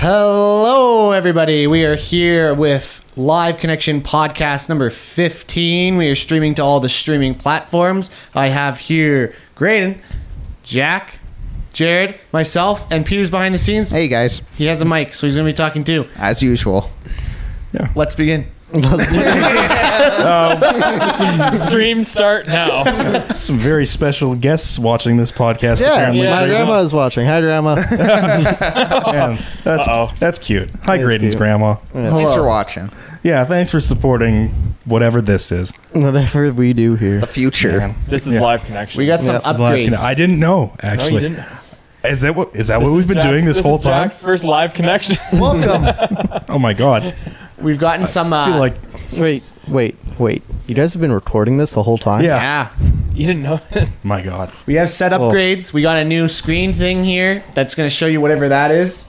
Hello, everybody. We are here with Live Connection podcast number 15. We are streaming to all the streaming platforms. I have here Grayden, Jack, Jarrod, myself, and Peter's behind the scenes. Hey, guys. He has a mic, so he's going to be talking too. As usual. Yeah. Let's begin. Stream start now. Some very special guests watching this podcast. My grandma is watching. Hi, Grandma. Man, that's cute. Hi, Grayden's grandma. Yeah. Thanks for watching. Yeah, thanks for supporting whatever this is. Whatever we do here. The future. Man. This is Live Connection. We got some upgrades. I didn't know, actually. No, you didn't. Is that what we've been doing this whole time? Jack's first Live Connection. Welcome. Oh my god. We've gotten some... I feel like... Wait. You guys have been recording this the whole time? Yeah. You didn't know? My god. We have set upgrades. We got a new screen thing here that's going to show you whatever that is.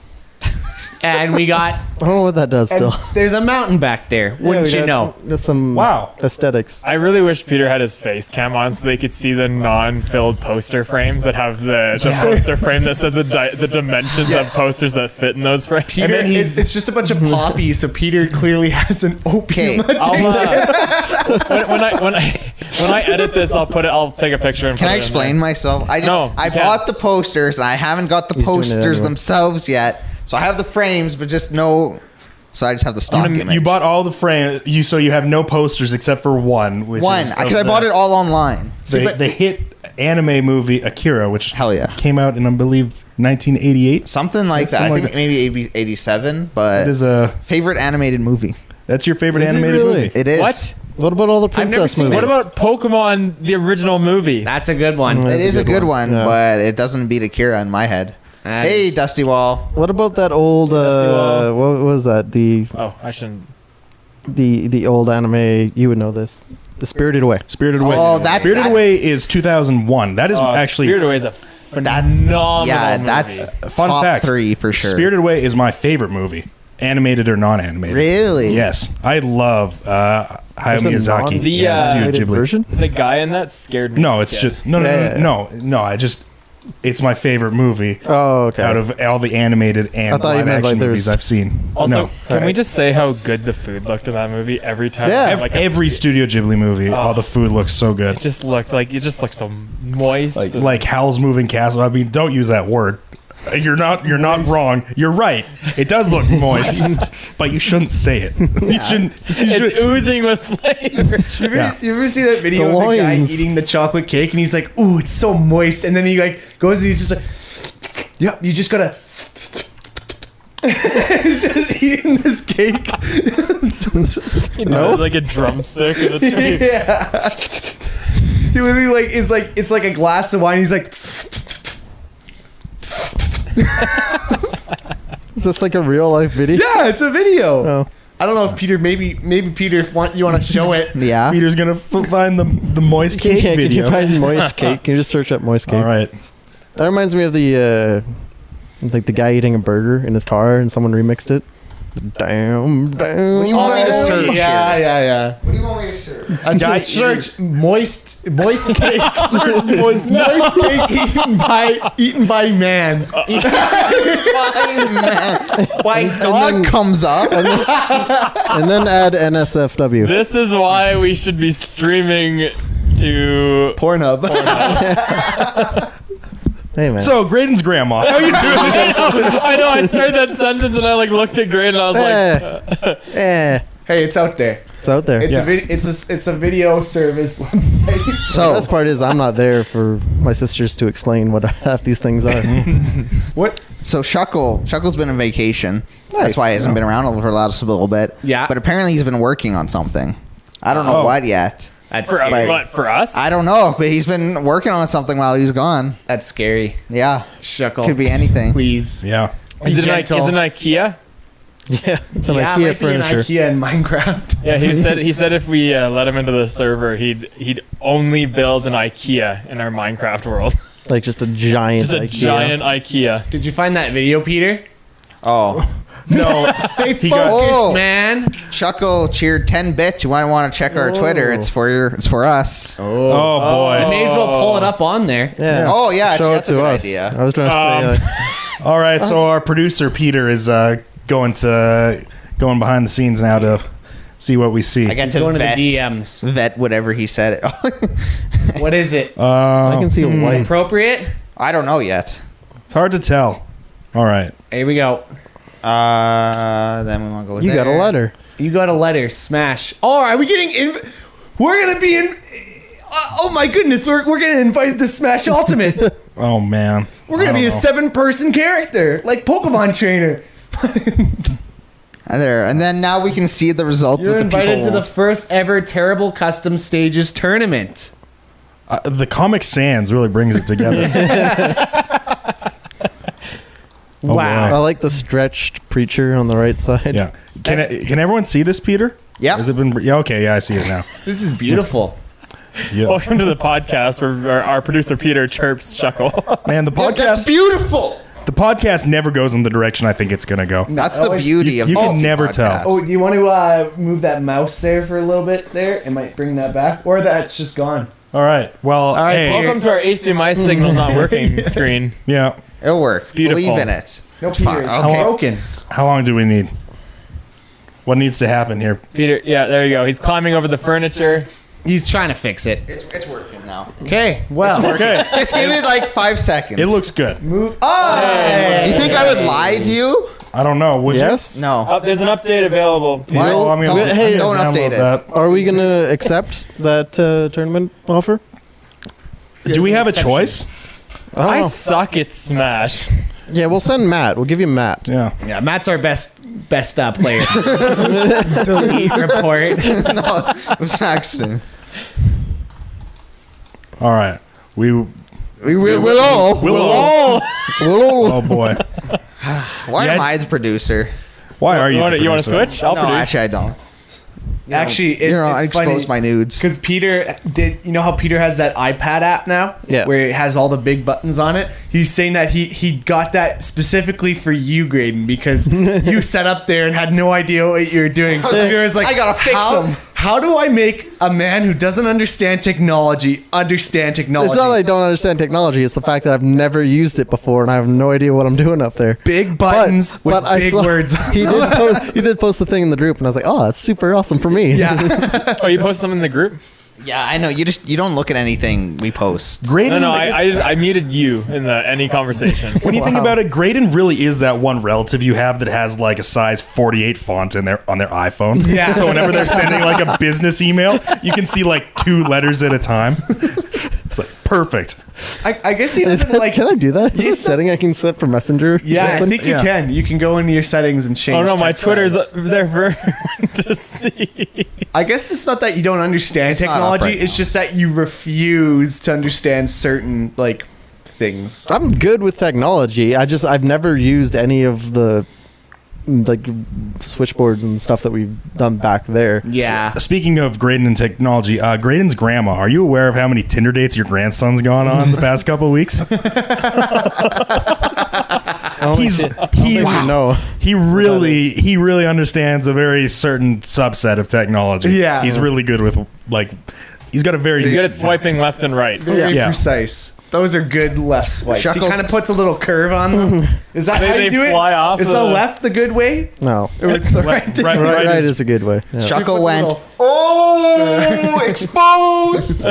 And we got... I don't know what that does still. There's a mountain back there. Wouldn't you know? That's some aesthetics. I really wish Peter had his face cam on so they could see the non-filled poster frames that have the poster frame that says the dimensions of posters that fit in those frames. Peter, and then it's just a bunch of poppies, so Peter clearly has an opium addiction. When I edit this, I'll take a picture and Can put I it explain myself? I bought the posters and I haven't got the posters themselves yet. So I have the frames, but just no. So I just have the stock image. You bought all the frames. So you have no posters except for one. Because I bought it all online. The hit anime movie Akira, which came out in, I believe, 1988. Something like that. I think maybe 87. But it is a favorite animated movie. That's your favorite animated movie? It is. What? What about all the princess movies? What about Pokemon, the original movie? That's a good one. It is a good one, but it doesn't beat Akira in my head. Hey, Dusty Wall. What about that old what was that? I shouldn't. The old anime, you would know this. The Spirited Away. Spirited Away. Oh, Spirited Away is 2001. That is actually Spirited Away is a phenomenal movie. That's fun top fact. 3 for sure. Spirited Away is my favorite movie, animated or non-animated. Really? Yes, I love Hayao Miyazaki. The version. The guy in that scared me. No, it's just no. It's my favorite movie. Oh, okay. Out of all the animated and live action movies I've seen. Also, can we just say how good the food looked in that movie every time? Yeah. Every Studio Ghibli movie, all the food looks so good. It just looked so moist. Like Howl's Moving Castle. I mean, don't use that word. You're not wrong. You're right. It does look moist, but you shouldn't say it. It's oozing with flavor. You ever see that video of the guy eating the chocolate cake and he's like, "Ooh, it's so moist," and then he like goes and he's just like, "Yep, you just gotta." He's just eating this cake. Like a drumstick in a tree. Yeah. He literally it's like a glass of wine. He's like. Is this like a real life video? Yeah, it's a video. Oh. I don't know if Peter, maybe Peter, you want to show it? Yeah. Peter's gonna find the moist cake video. Can you find moist cake? Can you just search up moist cake? All right. That reminds me of the guy eating a burger in his car and someone remixed it. Damn. What do you want me to search? Yeah. What do you want me to search? A guy search moist cake. Search moist cake eaten by man. Why dog comes up? And then add NSFW. This is why we should be streaming to Pornhub. Hey, man. So, Grayden's grandma. How you doing? I know. I started that sentence and I looked at Grayden and I was like, Hey, it's out there. it's out there. It's a video service website. So the best part is I'm not there for my sisters to explain what half these things are. What? So Shuckle's been on vacation. That's why he hasn't been around for the last little bit. Yeah. But apparently he's been working on something. I don't know what yet. That's for us? I don't know, but he's been working on something while he's gone. That's scary. Yeah. Shuckle. Could be anything. Please. Yeah. Is it an IKEA? Yeah, it's an IKEA IKEA might furniture. be an IKEA in Minecraft. Yeah, he said if we let him into the server, he'd only build an IKEA in our Minecraft world. Like just a giant IKEA. Did you find that video, Peter? Oh. No, stay focused, man. Shuckle cheered 10 bits. You might want to check our Twitter. It's for us. Oh boy. I may as well pull it up on there. Yeah. Oh yeah, Show that's it a to good us. idea. I was trying to say All right, so our producer Peter is going behind the scenes now to see what we see. I got He's to going vet, to the DMs. vet whatever he said. What is it? I can see a white. Appropriate? I don't know yet. It's hard to tell. All right. Here we go. Then we want to go with You got a letter. You got a letter. Smash. Oh, are we getting in? We're gonna be in. Oh my goodness, we're getting invited to Smash Ultimate. Oh man. We're gonna be a 7-person character, like Pokemon trainer. And then now we can see the result. You're with the invited people. to the first ever Terrible Custom Stages tournament. The Comic Sans really brings it together. Oh, Wow. boy. I like the stretched preacher on the right side. Yeah. Can everyone see this, Peter? Yeah. Has it been? Yeah. Okay. Yeah, I see it now. This is beautiful. Yeah. Welcome to the podcast where our producer Peter chirps chuckle. Man, the That's podcast. beautiful. The podcast never goes in the direction I think it's gonna go. That's the beauty of you can this never podcast. tell. Oh, do you want to move that mouse there for a little bit there? It might bring that back. Or that's just gone. All right. Well. right, Hey. Welcome to our HDMI signal not working screen. Yeah. It'll work. Beautiful. Believe in it. No, It's Peter, fine. it's Okay. broken. How long do we need? What needs to happen here? Peter, yeah, there you go. He's climbing over the furniture. He's trying to fix it. It's working now. Okay, well. Okay. Just give it like 5 seconds. It looks good. Move. Oh! Do you think I would lie to you? I don't know. Would Yes? No. There's an update available. What? Well, I mean, Don't- I'm hey, gonna don't update download it. that. Are we going to accept that tournament offer? Do we an have a exception. choice? I don't I know. suck at Smash. Yeah, we'll send Matt. We'll give you Matt. Yeah. Yeah, Matt's our best player. Delete report. No, it was an accident. All right. We'll We'll all. all. Whoa. Oh boy. Why Yeah. am I the producer? Why are you? You want the to producer? switch? I'll No, produce. actually, I don't. Actually, it's, I it's expose my nudes. because Peter did. You know how Peter has that iPad app now, Yeah. where it has all the big buttons on it. He's saying that he got that specifically for you, Grayden, because you sat up there and had no idea what you were doing. So he was like, I gotta fix how, them. How do I make a man who doesn't understand technology understand technology? It's not that I don't understand technology. It's the fact that I've never used it before and I have no idea what I'm doing up there. Big buttons with I big saw- words. He did post the thing in the group, and I was like, "Oh, that's super awesome for me." Yeah. Oh, you posted something in the group? Yeah, I know. You don't look at anything we post. Grayden, No, I muted you in any conversation. when you think Wow. about it, Grayden really is that one relative you have that has like a size 48 font on their iPhone. Yeah. So whenever they're sending like a business email, you can see like 2 letters at a time. It's like perfect. I guess he Is doesn't that- like. can I do that? Is Yeah. this a setting I can set for Messenger? or Yeah, I something? think you Yeah. can. You can go into your settings and change. Oh no, my text Twitter's size. there for everyone to see. I guess it's not that you don't understand It's not up technology. right It's now. just that you refuse to understand certain like things. I'm good with technology. I've never used any of the like switchboards and stuff that we've done back there. Yeah. Speaking of Grayden and technology, Grayden's grandma, are you aware of how many Tinder dates your grandson's gone on the past couple of weeks? He really understands a very certain subset of technology. Yeah. He's really good with he's got a very He's good at swiping left and right. Very Yeah. precise. Those are good left swipes. He Shuckle- kind of puts a little curve on them. Is that how They you do fly it? off Is the- the left the good way? No. Or it's the right? right, Right, right is- is a good way. Yeah. Chuckle puts a went. little- Oh, exposed.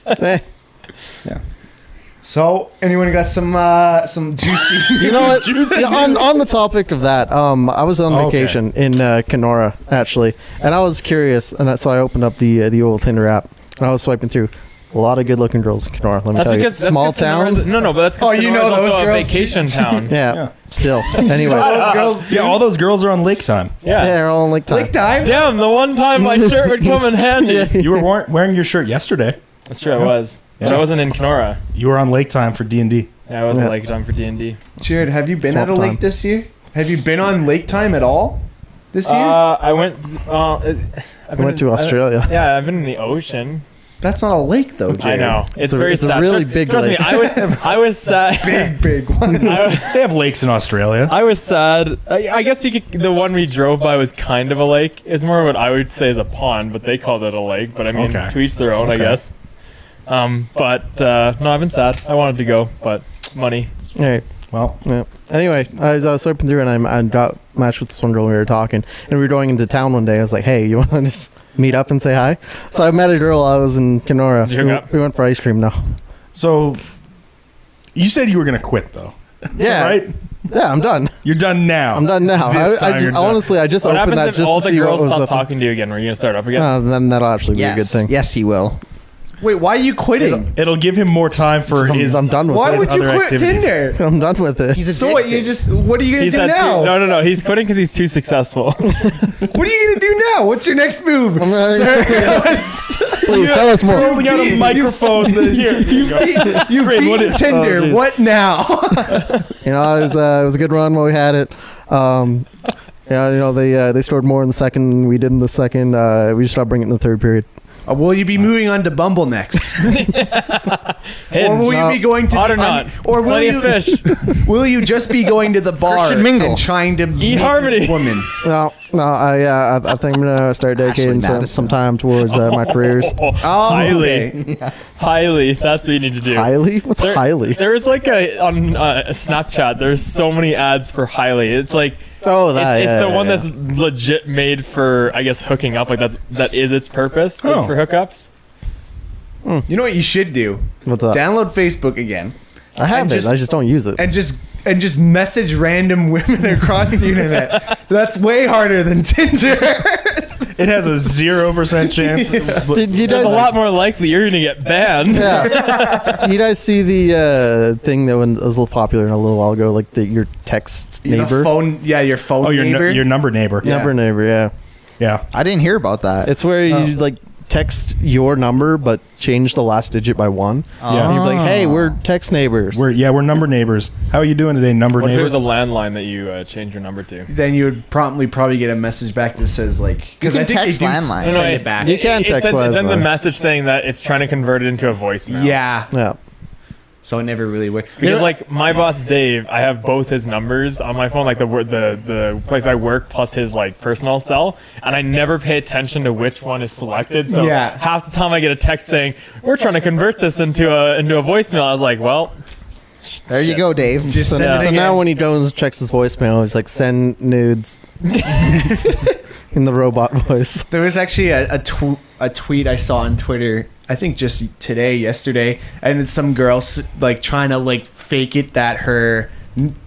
Eh, So, anyone got some juicy? you know what? On the topic of that, I was on Okay. vacation in Kenora actually, and I was curious, and so I opened up the old Tinder app, and I was swiping through. A lot of good-looking girls in Kenora. Let me That's tell because you, small town. No, but that's Oh, because you know also those a girls vacation town. Yeah, Yeah. Still. Anyway, Those girls do. Yeah, all those girls are on lake time. Yeah. they're all in Lake Time. Lake time. Damn, the one time my shirt would come in handy. You were wearing your shirt yesterday. That's true, I was. But Yeah. I wasn't in Kenora. You were on lake time for D&D. Yeah, I wasn't Yeah. like time for D&D. Jared, have you been Swamp at a lake time. this year? Have you been on lake time at all this year? I went. I went to Australia. Yeah, I've been in the ocean. That's not a lake though, Jared. I know. It's very it's a sad. really Trust- big Trust lake. me, I was sad. Big one. I, They have lakes in Australia. I was sad. I guess you could. The one we drove by was kind of a lake. It's more what I would say is a pond, but they called it a lake. But I mean, Okay. to each their own, I Okay. guess. No, I've been sad. I wanted to go, but money. All right. Well, Yeah. Anyway, I was swiping through and I got matched with this one girl. We were talking, and we were going into town one day. I was like, "Hey, you want to just meet up and say hi?" So I met a girl. I was in Kenora. Did you hook up? We went for ice cream. No. so you said you were going to quit, though. Yeah. Right? Yeah, I'm done. You're done now. I'm done now. This time you're done. Honestly, I just What opened happens that if just all to the see what girls was stop up. talking to you again? Are you gonna start up again? Then that'll actually be a good Yes. thing. Yes, he will. Wait, why are you quitting? It'll give him more time for his. I'm done with Why it. would you other quit activities. Tinder? I'm done with it. He's So what? What are you gonna do had now? No. He's quitting because he's too successful. What are you gonna do now? What's your next move? I'm gonna- Please tell us more. Holding out a microphone. Here. You Grayden, what beat is- Tinder. Oh, geez. What now? It was a good run while we had it. They scored more in the second than we did in the second. We just stopped bringing it in the third period. Will you be moving on to Bumble next? Or will you be going to Hot or the- not? Or will Plenty you of fish. will you just be going to the bar Christian mingle. and trying to meet Harmony. woman? No. I think I'm gonna start dedicating Madison. some time towards my careers. Oh, highly, okay. highly. That's what you need to do. Highly? What's highly? There's like on Snapchat. There's so many ads for highly. It's like Oh, that. it's the one yeah. that's legit made for, I guess, hooking up. Like that is its purpose. Is Oh. for hookups. You know what you should do? What's up? Download Facebook again. I have and it. just- I just don't use it. And just message random women across the internet. That's way harder than Tinder. It has a 0% chance. Did you There's guys? a lot more likely you're gonna get banned. Yeah. You guys see the thing that was a little popular a little while ago, like your text neighbor, The phone, your phone Oh, neighbor. your number neighbor. Yeah. number neighbor. Yeah. Yeah. I didn't hear about that. It's where you like text your number but change the last digit by 1. Yeah. And you're like, hey, we're text neighbors. We're number neighbors. How are you doing today, number What if it neighbor? was a landline that you change your number to? Then you would probably get a message back that says like, because You I can think text they do landline. send No, it back. You can text It sends a landline. message saying that it's trying to convert it into a voicemail. Yeah. Yeah. So it never really worked. Because like my boss Dave, I have both his numbers on my phone, like the place I work plus his like personal cell, and I never pay attention to which one is selected. So Yeah. half the time I get a text saying we're trying to convert this into a voicemail. I was like, well, There you go, Dave. just So, send it so again. now when he goes and checks his voicemail, he's like, send nudes in the robot voice. There was actually a tweet I saw on Twitter, I think just yesterday, and it's some girl like trying to like fake it that her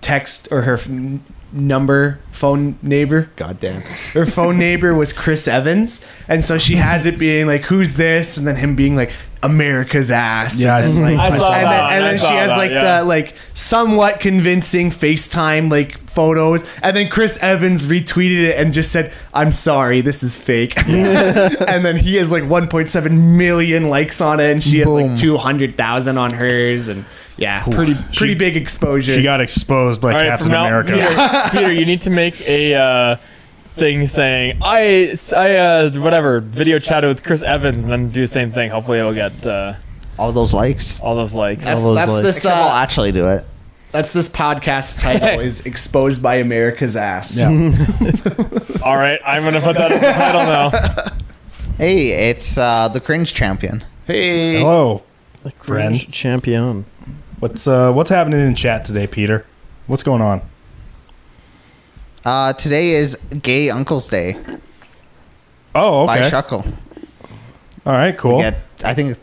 text or her phone neighbor, goddamn, her phone neighbor was Chris Evans, and so she has it being like, who's this, and then him being like, America's ass. Yeah, and then, I saw that. and I then saw she has that, like yeah. the like somewhat convincing FaceTime like photos, and then Chris Evans retweeted it and just said, "I'm sorry, this is fake." And then he has like 1.7 million likes on it, and she has Boom. like 200,000 on hers, and yeah, pretty big exposure. She got exposed by all right, Captain from now, America. Peter, you need to make a thing saying I whatever video chatted with Chris Evans, and then do the same thing. Hopefully, it'll get All those likes. all those likes. that's, those that's likes. this Except I'll actually do it. that's this podcast title is exposed by America's ass. Yeah. All right, I'm gonna put that as the title now. Hey, it's the cringe champion. Hey, Hello. The Friend. cringe champion. What's happening in chat today, Peter? What's going on? Today is Gay Uncle's Day Oh, by okay. Shuckle. All right, cool. I think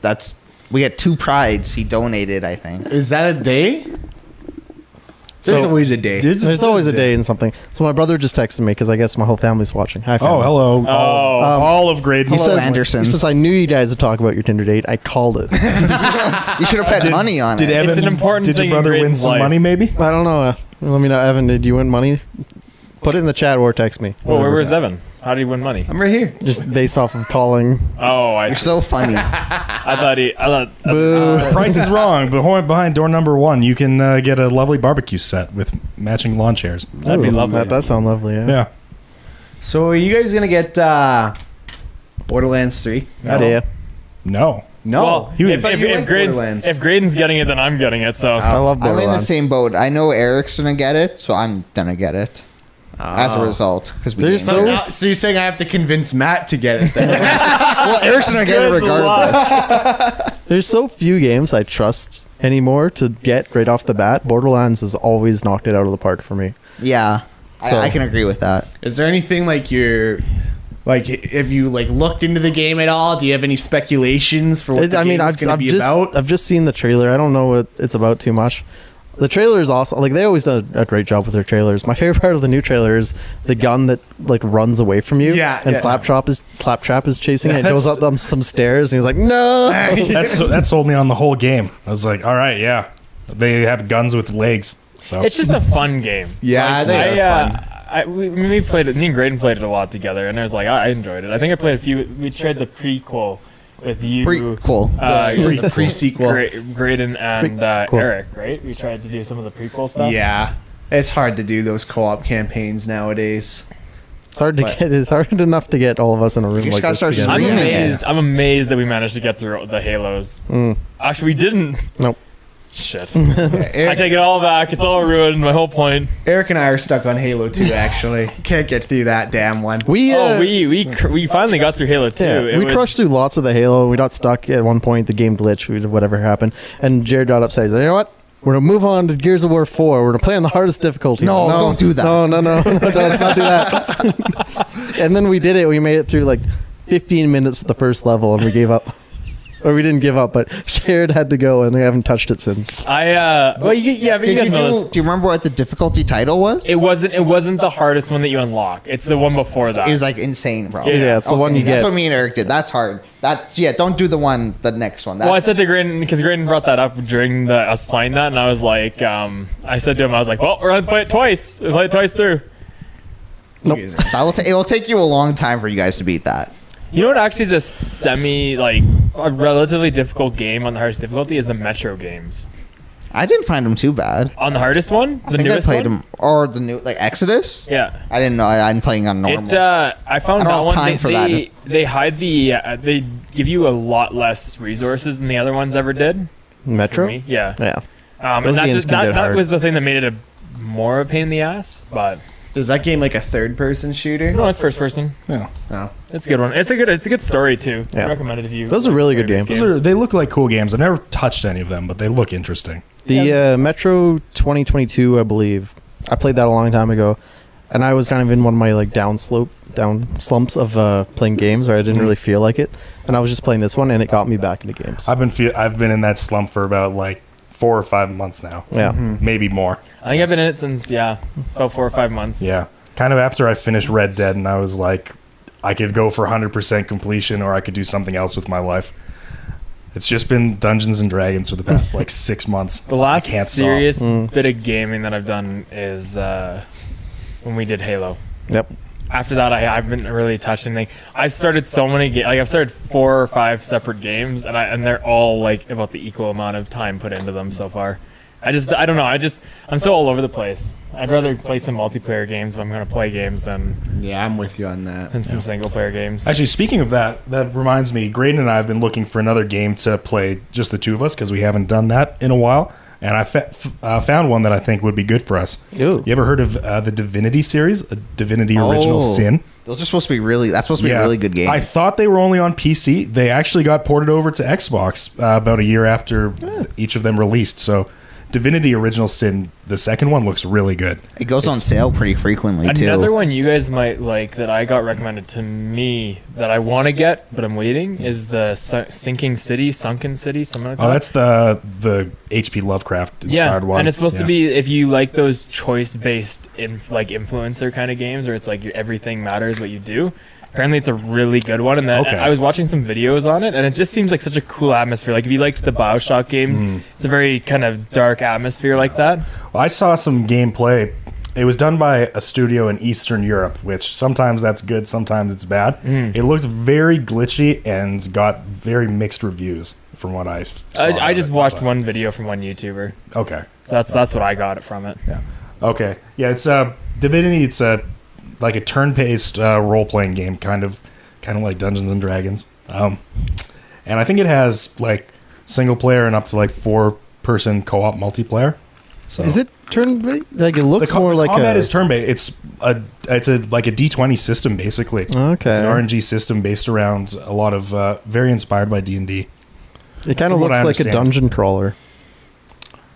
we get 2 prides he donated, I think. is that a day? There's So- always a day. There's always a day in something. So my brother just texted me because I guess my whole family's watching. Hi, family. Oh, hello. All of Grayden. He says, Andersons. he says, I knew you guys would talk about your Tinder date. I called it. You should have put money on Did it. Evan? It's an important Did thing your in brother win Grayden's some life. money? Maybe. I don't know. Let me know, Evan. Did you win money? Put it in the chat or text me. Well, where Whatever. was Evan? How did he win money? I'm right here. Just based off of calling. Oh, I You're see. so funny. I thought. Boo. The price is wrong. Behind door number 1, you can get a lovely barbecue set with matching lawn chairs. That'd be Ooh, lovely. That does sound lovely. Yeah. Yeah. So are you guys gonna get Borderlands 3? Good idea. No. No. Well, He was- if, thought if, you if, liked Graydon's, Borderlands. if Graydon's getting it, then I'm getting it. So I love I'm in the Borderlands. same boat. I know Eric's gonna get it, so I'm gonna get it as a result because we. There's named So, it. now, so you're saying I have to convince Matt to get it then? Well, Eric's gonna get it Good regardless. There's so few games I trust anymore to get right off the bat. Borderlands has always knocked it out of the park for me. Yeah, So- I can agree with that. Is there anything like have you like looked into the game at all? Do you have any speculations for what the game is going to be about? I've just seen the trailer. I don't know what it's about too much. The trailer is awesome. Like, they always done a great job with their trailers. My favorite part of the new trailer is the gun that like runs away from you. Yeah, and yeah. Claptrap is chasing it. It goes up some stairs, and he's like, "No!" That sold me on the whole game. I was like, all right, yeah, they have guns with legs. So It's just a fun game. Yeah, Like, they are fun. we played it. Me and Grayden played it a lot together, and I was like, I enjoyed it. I think I played a few. We tried the prequel with you, Prequel. The pre-sequel. Grayden and Prequel. Eric. Right? We tried to do some of the prequel stuff. Yeah, it's hard to do those co-op campaigns nowadays. It's hard to get. It's hard enough to get all of us in a room just like gotta this. start together. I'm Streaming it. amazed. I'm amazed that we managed to get through the Halos. Actually, we didn't. Nope. Shit. Eric, I take it all back. It's all ruined. My whole point. Eric and I are stuck on Halo 2, actually. Can't get through that damn one. We We finally got through Halo 2. Yeah, we crushed through lots of the Halo. We got stuck at one point. The game glitched. Whatever happened, and Jarrod got upset. He's like, "You know what? We're gonna move on to Gears of War 4. We're gonna play on the hardest difficulty." No, don't do that. No, let's not do that. And then we did it. We made it through like 15 minutes of the first level, and we gave up. Or we didn't give up, but Jarrod had to go, and we haven't touched it since. Well, but you guys know this. Do you remember what the difficulty title was? It wasn't the hardest one that you unlock. It's the one before that. It was like insane, bro. Yeah, it's the one you That's get. what me and Eric did. That's hard. Don't do the next one. Well, I said to Grayden, because Grayden brought that up during us playing that, and I was like, I said to him, I was like, well, we're going to play it twice. We'll play it twice through. Nope. it will take you a long time for you guys to beat that. You know what actually is a relatively difficult game on the hardest difficulty is the Metro games. I didn't find them too bad. On the hardest one? I think I played them, or the new Exodus. Yeah. I didn't know. I'm playing on normal. I found I don't that have one. time for that. They hide they give you a lot less resources than the other ones ever did. Metro? For me. Yeah. Yeah. And Those that's games just, can get that hard. was the thing that made it more of a pain in the ass. But Is that game like a third-person shooter? no, it's first person. yeah. No. It's a good one. It's a good story too. Yeah. I recommend it if you. Those are really good games. They look like cool games. I've never touched any of them, but they look interesting. The Metro 2022, I believe. I played that a long time ago, and I was kind of in one of my like down slumps of playing games where I didn't really feel like it, and I was just playing this one, and it got me back into games. I've been in that slump for about like 4 or 5 months now. Yeah. Maybe more. I think I've been in it since about 4 or 5 months. Yeah. Kind of after I finished Red Dead, and I was like, I could go for 100% completion, or I could do something else with my life. It's just been Dungeons and Dragons for the past like 6 months. The last I can't serious bit of gaming that I've done is when we did Halo. Yep. After that, I haven't really touched anything. I've started so many games. Like I've started 4 or 5 separate games, and they're all like about the equal amount of time put into them so far. I don't know. I'm so all over the place. I'd rather play some multiplayer games if I'm going to play games than Yeah, I'm with you on that. some single player games. Actually, speaking of that, that reminds me, Grayden and I have been looking for another game to play, just the two of us, because we haven't done that in a while. And I found one that I think would be good for us. Ooh. You ever heard of the Divinity series, Divinity Original Sin? Those are supposed to be that's supposed to be a really good game. I thought they were only on PC. They actually got ported over to Xbox about a year after each of them released. So Divinity Original Sin, the second one, looks really good. It goes on sale pretty frequently too. Another one you guys might like that I got recommended to me that I want to get, but I'm waiting, is the Sunken City, something like that. Oh, that's the H.P. Lovecraft inspired one. And it's supposed to be, if you like those choice-based influencer kind of games, where it's like everything matters what you do. Apparently, it's a really good one, and Okay. I was watching some videos on it, and it just seems like such a cool atmosphere. Like if you liked the BioShock games, it's a very kind of dark atmosphere like that. Well, I saw some gameplay. It was done by a studio in Eastern Europe, which sometimes that's good, sometimes it's bad. It looked very glitchy and got very mixed reviews from what I saw. I just watched one video from one YouTuber, Okay. so that's what I got from it. Yeah. Okay. Yeah, it's Divinity. It's like a turn-based role-playing game, kind of like Dungeons and Dragons. And I think it has like single player and up to like 4-person co-op multiplayer. So Is it turn-based? Like, it looks the more like combat a... is turn-based. It's like a D20 system basically. Okay. It's an RNG system based around a lot of very inspired by D&D. It kind from of what I looks like a understand. dungeon crawler.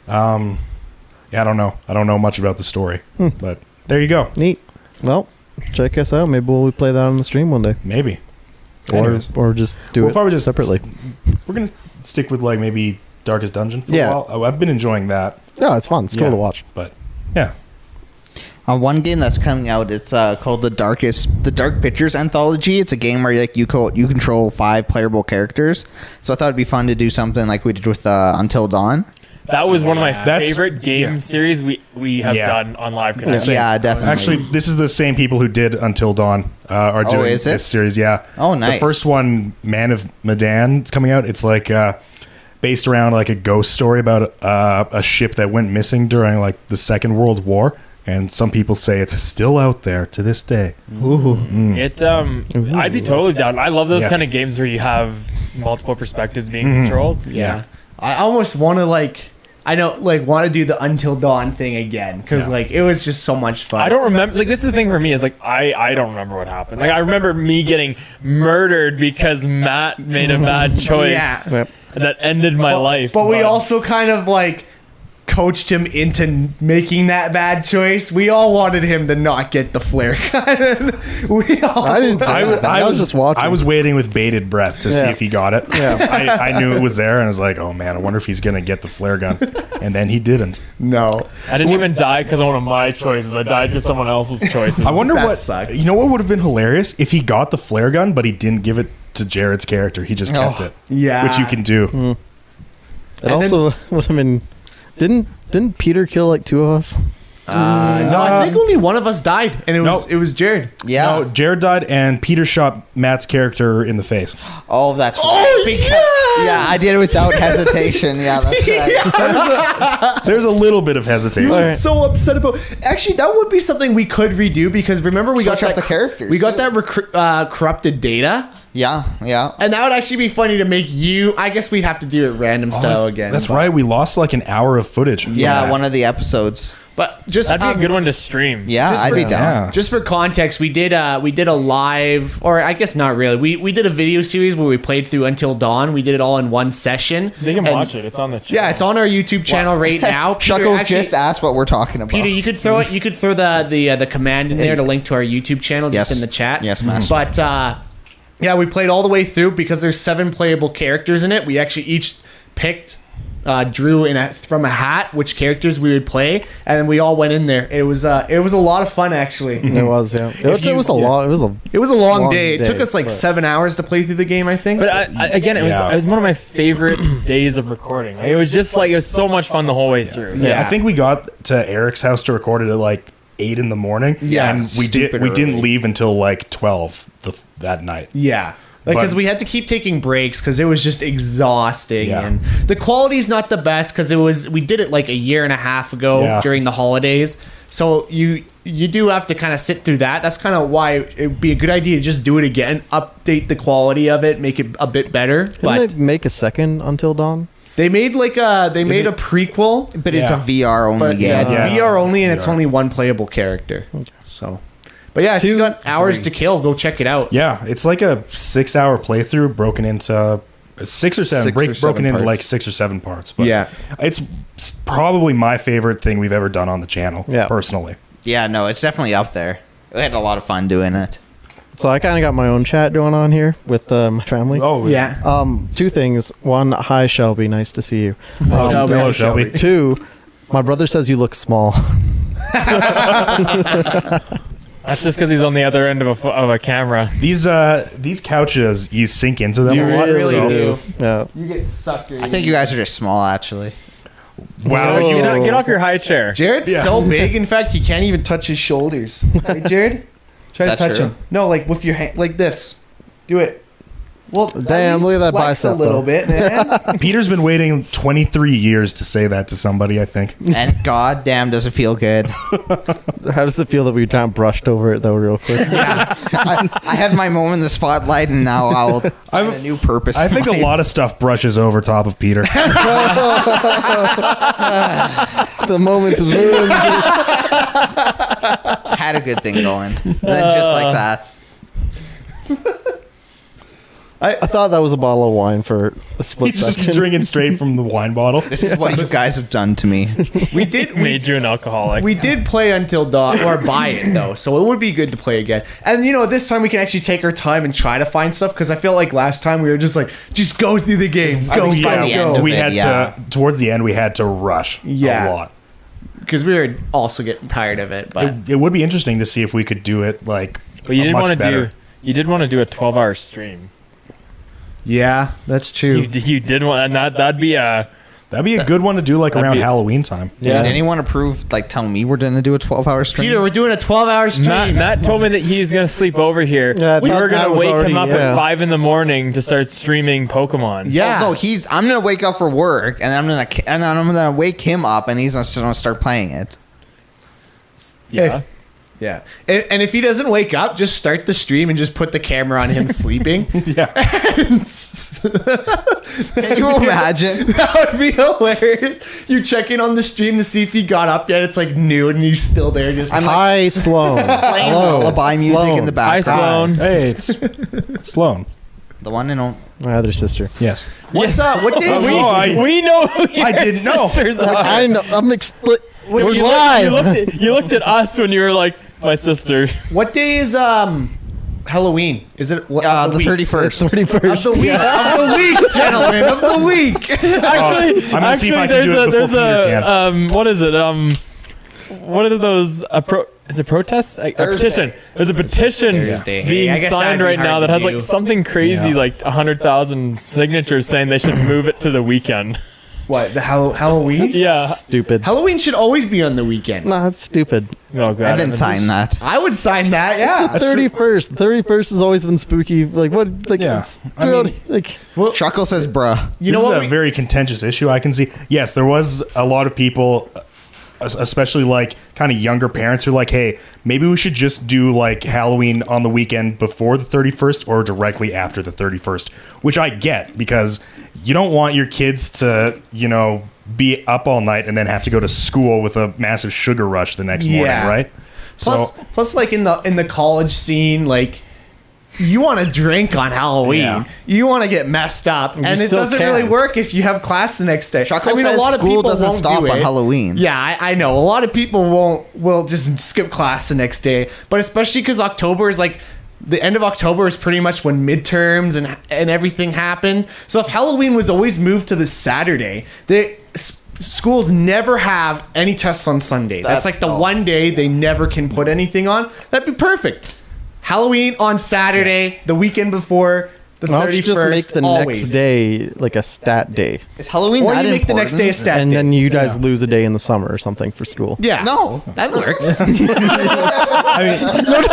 Yeah, I don't know. I don't know much about the story, but there you go. Neat. Well, check us out. Maybe we'll play that on the stream one day. Maybe. Or just do We'll it probably just separately. We're gonna stick with like maybe Darkest Dungeon for Yeah. a while. Oh, I've been enjoying that, No, it's fun. It's cool Yeah. to watch. but yeah. One game that's coming out, it's called the Dark Pictures Anthology. It's a game where you control 5 playable characters. So I thought it'd be fun to do something like we did with Until Dawn. That was one of my That's- favorite game yeah. series we have Yeah. done on Live Connection. Yeah, definitely. Actually, this is the same people who did Until Dawn are doing is it? this series. Yeah. Oh, nice. The first one, Man of Medan, is coming out. It's like based around like a ghost story about a ship that went missing during like the Second World War, and some people say it's still out there to this day. It I'd be totally down. I love those Yeah. kind of games where you have multiple perspectives being controlled. Yeah. I almost want to want to do the Until Dawn thing again because Yeah. it was just so much fun. I don't remember. Like, this is the thing for me is I don't remember what happened. Like, I remember me getting murdered because Matt made a bad choice Yeah. that ended my life. But we also kind of coached him into making that bad choice. We all wanted him to not get the flare gun. We all. I didn't say that. I was just watching. I was waiting with bated breath to see Yeah. if he got it. Yeah. I knew it was there, and I was like, "Oh man, I wonder if he's gonna get the flare gun." And then he didn't. No. I didn't even die because of one of my choices. I died because someone else's choices. I wonder That what sucks. you know. What would have been hilarious if he got the flare gun, but he didn't give it to Jarrod's character. He just kept it. Yeah. which you can do. It also would have been. Didn't Peter kill 2 of us? No, I think only one of us died, and it was No. it was Jarrod. Yeah. No, Jarrod died, and Peter shot Matt's character in the face. Oh, that's yeah, I did it without hesitation. Yeah, that's right. There's a little bit of hesitation. I was so upset about. Actually, that would be something we could redo because remember we Switch got up that the characters, We got too. that corrupted data, Yeah. and that would actually be funny to make you. I guess we'd have to do it random style again. That's but- right. We lost an hour of footage. from Yeah, that. one of the episodes. But just That'd be a good one to stream. Yeah, Just I'd for- be down. Yeah. Just for context, we did a live, or I guess not really. We did a video series where we played through Until Dawn. We did it all in one session. They can And- watch it. It's on the channel. Yeah, it's on our YouTube channel right now. Peter, Shuckle actually- just asked what we're talking about. Peter, you could throw it. You could throw the command in there to link to our YouTube channel just Yes. in the chat. Yes, Master. But yeah, we played all the way through because there's 7 playable characters in it. We actually each picked, drew from a hat which characters we would play, and then we all went in there. It was a lot of fun actually. It was, yeah. It was a long. It was a long Long day. It took day, us but- 7 hours to play through the game, I think. But again, it was Yeah. it was one of my favorite days of recording. Like, it was just it was so much fun the whole way through. Yeah. I think we got to Eric's house to record it at 8 in the morning. Yeah, and we stupid didn't early. leave until 12 that night. Yeah. Because But- we had to keep taking breaks because it was just exhausting, Yeah. and the quality's not the best because we did it a year and a half ago Yeah. during the holidays. So you do have to kind of sit through that. That's kind of why it'd be a good idea to just do it again, update the quality of it, make it a bit better. Didn't But they make a second Until Dawn? they made a prequel, But it's a Yeah. VR only but game. yeah, it's Yeah. VR only, and it's VR. only one playable character. So, but yeah, if you got hours to kill, go check it out. Yeah, it's like a 6-hour playthrough broken into 6 or 7, Six or broken seven into parts. 6 or 7 parts. But Yeah. it's probably my favorite thing we've ever done on the channel, Yeah. personally. Yeah, no, it's definitely up there. We had a lot of fun doing it. So I kind of got my own chat going on here with my family. Oh, Yeah. 2 things. 1, hi Shelby, nice to see you. Hello, Shelby. 2, my brother says you look small. That's just because he's on the other end of a camera. These couches, you sink into them You a lot. really so- do. Yeah. You get sucked. I think you guys are just small, actually. Wow, Whoa. you- Get off your high chair. Jared's Yeah. so big, in fact, he can't even touch his shoulders. Right, Jared? Try to Is that touch true? him. No, with your hand, like this. Do it. Well, Damn, look at that flex bicep, a little though. bit, man. Peter's been waiting 23 years to say that to somebody, I think. And goddamn, does it feel good. How does it feel that we kind of brushed over it though, real quick? I had my moment in the spotlight, and now I'll find a new purpose. I in think a life. lot of stuff brushes over top of Peter. The moment is ruined. Had a good thing going. And then just like that. I thought that was a bottle of wine for a split He's just second. drinking straight from the wine bottle. This is what you guys have done to me. We did Made you an alcoholic. we did play Until Dawn or buy it though, so it would be good to play again. And this time we can actually take our time and try to find stuff because I feel like last time we were just like, just go through the game, At go, least by the end go, of We it, had yeah. to towards the end. We had to rush Yeah. a lot. because we were also getting tired of it. But It would be interesting to see if we could do it like. But you did much want to better. do. You did want to do a 12-hour stream. yeah, that's true. You did want, and that'd be a. That'd be a good one to do like That'd around be- Halloween time. Yeah. Did anyone approve, like, tell me we're going to do a 12-hour stream? Peter, we're doing a 12-hour stream. Matt told me that he's gonna sleep over here. Yeah, I we thought were gonna Matt was wake already- him up yeah. at 5 a.m. to start streaming Pokemon. yeah, No, I'm gonna wake up for work, and I'm gonna wake him up, and he's gonna start playing it. Yeah. yeah. And if he doesn't wake up, just start the stream and just put the camera on him sleeping. Yeah. Can you imagine? That would be hilarious. You're checking on the stream to see if he got up yet. It's like noon and he's still there. Just Hi, Sloan. Playing Hello. lullaby music Sloan. in the Hi, background. Sloan. Hey, it's Sloan. The one and only. My other sister. Yes. what's up? What day is We, Oh, I- we know who your I didn't know. sisters are. I know. I'm explicit. We're You live. you looked at us when you were like, my sister. What day is Halloween? Is it what, The week? 31st. 31st. Of the week, of the week, gentlemen, of the week. Actually, I'm gonna see if I can there's do it a there's before Peter a what is it? What are those? Is it protest? A petition. There's a petition Thursday. Hey, being I guess that'd signed be right hard now to that has do. like something crazy, Yeah. like 100,000 signatures saying they should move it to the weekend. What, the Halloween? Yeah. Stupid. Halloween should always be on the weekend. Nah, it's stupid. Oh god. I didn't sign that. I would sign that, yeah. 31st. 31st has always been spooky. Like what? Like Yeah. it's I mean- like Chuckle says, bruh. You know This what? is a very contentious issue. I can see. Yes, there was a lot of people, especially like kind of younger parents, who are like, hey, maybe we should just do like Halloween on the weekend before the 31st or directly after the 31st, which I get because you don't want your kids to, be up all night and then have to go to school with a massive sugar rush the next morning, Yeah. right? Plus, like in the college scene, like you want to drink on Halloween, Yeah. you want to get messed up, and it still doesn't can. really work if you have class the next day. Chuckle I mean, a says lot of school people doesn't won't stop do on it. Halloween. Yeah, I know. A lot of people will just skip class the next day, but especially because October is like. The end of October is pretty much when midterms and everything happened. So if Halloween was always moved to the Saturday, schools never have any tests on Sunday. That's like the one day they never can put anything on. That'd be perfect. Halloween on Saturday, the weekend before the 31st. why don't you just make the always. next day like a stat day, Is Halloween Or that you make the next day a important? stat and day. then you guys lose a day in the summer or something for school. Yeah. No. That'd work.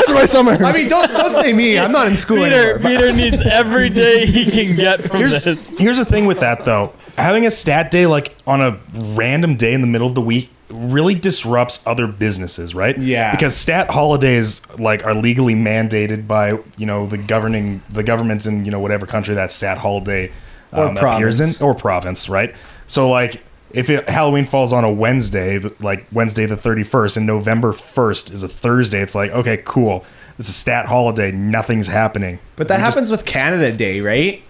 My summer. I mean, don't say me. I'm not in school anymore. Peter needs every day he can get from this. Here's the thing with that though. Having a stat day like on a random day in the middle of the week really disrupts other businesses, right? Yeah. Because stat holidays like are legally mandated by, the governments in, whatever country that stat holiday Or appears in province. or province, right? So like if Halloween falls on a Wednesday, like Wednesday the 31st, and November 1st is a Thursday, it's like, okay, cool. It's a stat holiday. Nothing's happening. But that happens with Canada Day, right?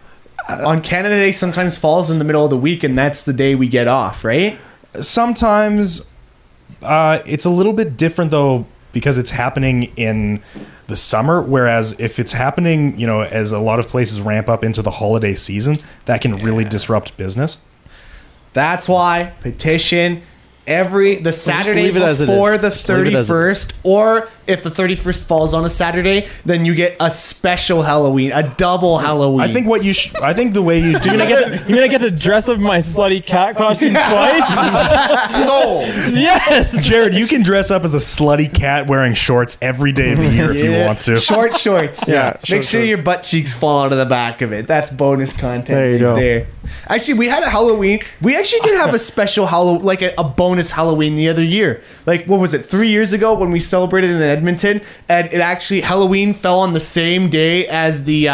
On Canada Day sometimes falls in the middle of the week, and that's the day we get off, right? Sometimes it's a little bit different though because it's happening in the summer, whereas if it's happening as a lot of places ramp up into the holiday season, that can really disrupt business. That's why petition the Saturday leave it as it before is. the Just leave it as it is. 31st, or if the 31st falls on a Saturday, then you get a special Halloween, a double Halloween. I think I think the way you do You're gonna get to dress up in my slutty cat costume twice? sold. Yes! Jared, you can dress up as a slutty cat wearing shorts every day of the year if you want to. Short shorts. Yeah, Make short sure your butt cheeks fall out of the back of it. That's bonus content. There you go. There. Actually, we had a Halloween. We actually did have a special Halloween, like a bonus Halloween the other year. Like, what was it, 3 years ago when we celebrated in Edmonton? And it actually, Halloween fell on the same day as the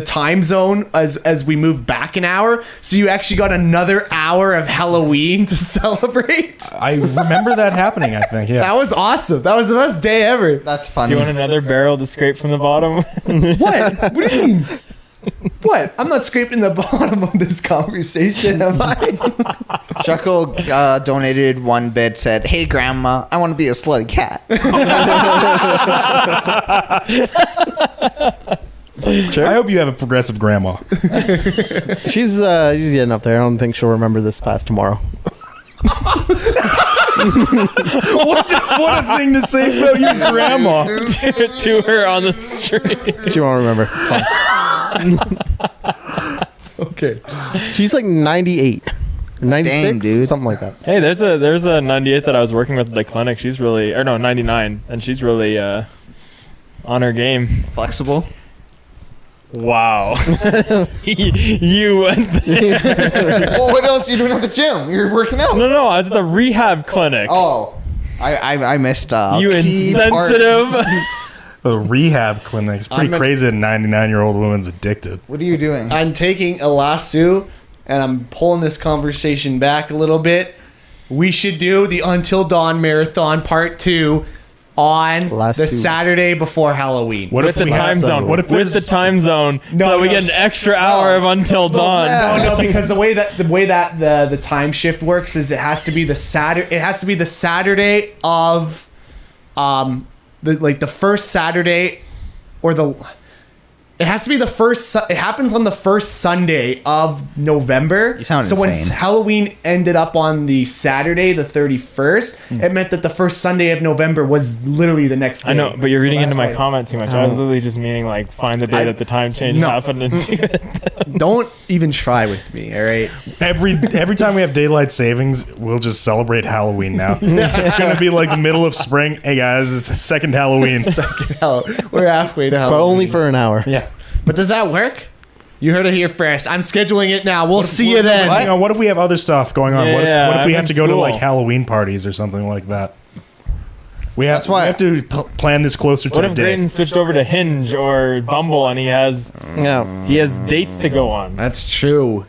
time zone as we moved back an hour. So you actually got another hour of Halloween to celebrate. I remember that happening, I think. Yeah. That was awesome. That was the best day ever. That's funny. Do you want another barrel to scrape from the bottom? What? What do you mean? What? I'm not scraping the bottom of this conversation, am I? Shuckle donated 1 bit, said, "Hey, Grandma, I want to be a slutty cat." Sure. I hope you have a progressive grandma. She's getting up there. I don't think she'll remember this past tomorrow. What a thing to say about your grandma. To her on the street. She won't remember. It's fine. Okay. She's like 98. 96, Dang, dude. something like that. Hey, there's a 98 that I was working with at the clinic. She's really, or no, 99, and she's really on her game. Flexible. Wow. You went there. Well, what else are you doing at the gym? You're working out. No, I was at the rehab clinic. Oh, I missed You key part. insensitive. A rehab clinic's pretty crazy that a 99-year-old woman's addicted. What are you doing? I'm taking a lasso and I'm pulling this conversation back a little bit. We should do the Until Dawn Marathon Part 2 on Lasso. the Saturday before Halloween. What With the we have time some- zone. What if with the there's- time zone, so No, that we no. get an extra hour of Until Dawn. No, because the way that the time shift works is it has to be the Saturday of the first Saturday or it has to be the first. It happens on the first Sunday of November. You sound so when insane. Halloween ended up on the Saturday, the 31st, it meant that the first Sunday of November was literally the next day. I know, but you're So reading into that's my why- comment too much. I was literally just meaning like find the day that the time change No. happened and do it. Don't even try with me. All right. Every time we have daylight savings, we'll just celebrate Halloween now. It's gonna be like the middle of spring. Hey guys, it's second Halloween. Hell, we're halfway to But Halloween. only for an hour. Yeah. But does that work? You heard it here first. I'm scheduling it now. We'll see you then. Hang on, what if we have other stuff going on? What Yeah, if we I'm have to in go to school. like Halloween parties or something like that? That's why- we have to plan this closer to What the if day. Grayden switched over to Hinge or Bumble and he has dates to go on? That's true.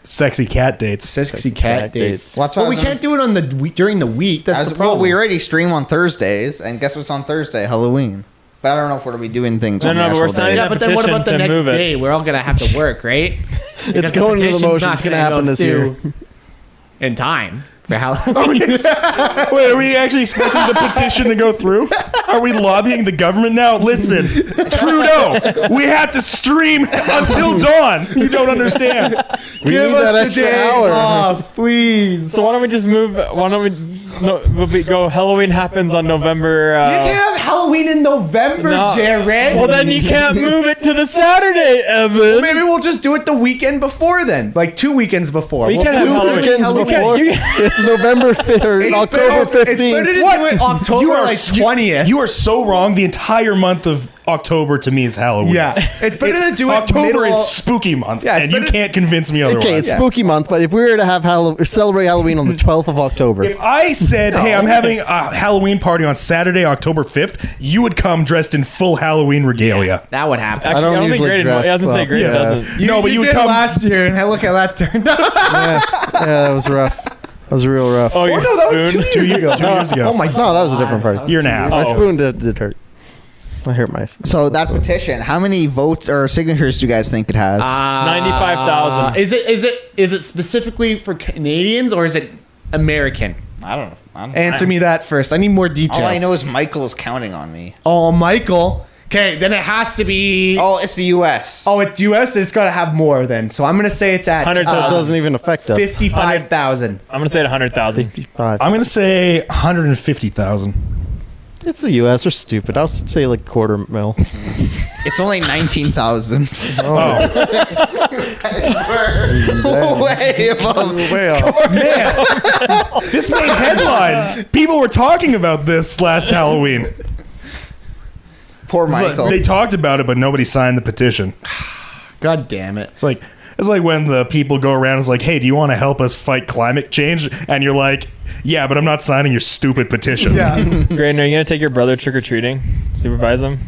Sexy cat dates. Sexy cat dates. Well, that's why But I we was can't do it on the during the week. That's the problem. Well, we already stream on Thursdays, and guess what's on Thursday? Halloween. But I don't know if we're gonna be doing things No, on no, the but we're actual signing day. yeah, that but then what petition about the to next move it. day? We're all gonna have to work, right? It's going through the petition's motions. not It's going to gonna happen go this year. through in time for Halloween. Wait, are we actually expecting the petition to go through? Are we lobbying the government now? Listen, Trudeau, we have to stream until dawn. You don't understand. We need that extra hour. off, please. So why don't we just move? Why don't we go? Halloween happens on November. You can't have Halloween in November, No. Jared. Well, then you can't move it to the Saturday, Evan. Maybe we'll just do it the weekend before then, like 2 weekends before. We We'll can't do have Halloween. Weekends You before. can't- It's November 5th or October It's better to 15th. do it October You are like 20th. You are so wrong. The entire month of October to me is Halloween. Yeah, it's better to do it October middle- is spooky month, Yeah, it's and you better- can't convince me otherwise. Okay, it's spooky month, but if we were to have celebrate Halloween on the 12th of October, If I said, "Hey, I'm having a Halloween party on Saturday, October 5th," you would come dressed in full Halloween regalia. That would happen. Actually, don't I don't think usually Grayden. dress I was gonna say up. Grayden Yeah. doesn't. No, but you would did come. last year, and look how that turned out. yeah, that was rough. That was real rough. Oh, Oh you no, that was spoon. 2 years ago. 2 years ago. Oh my No, that was a different party. Year and a half. My Oh. spoon did hurt. I hurt my. So that petition, how many votes or signatures do you guys think it has? 95,000. Is it specifically for Canadians or is it American? I don't know. Answer me that first. I need more details. All I know is Michael's counting on me. Oh, Michael. Okay, then it has to be. Oh, it's the U.S. Oh, it's U.S. It's got to have more then. So I'm gonna say it's at 100,000. That doesn't even affect us. 55,000. I'm gonna say it 100,000. 55. I'm gonna say 150,000. It's the U.S. They're stupid. I'll say like $250,000. It's only 19,000. Oh Way above. Way off. man, this made headlines. People were talking about this last Halloween. Poor Michael. They talked about it, but nobody signed the petition. God damn it. It's like when the people go around and it's like, hey, do you want to help us fight climate change? And you're like, yeah, but I'm not signing your stupid petition. Yeah. Grayden, are you gonna take your brother trick or treating? Supervise him.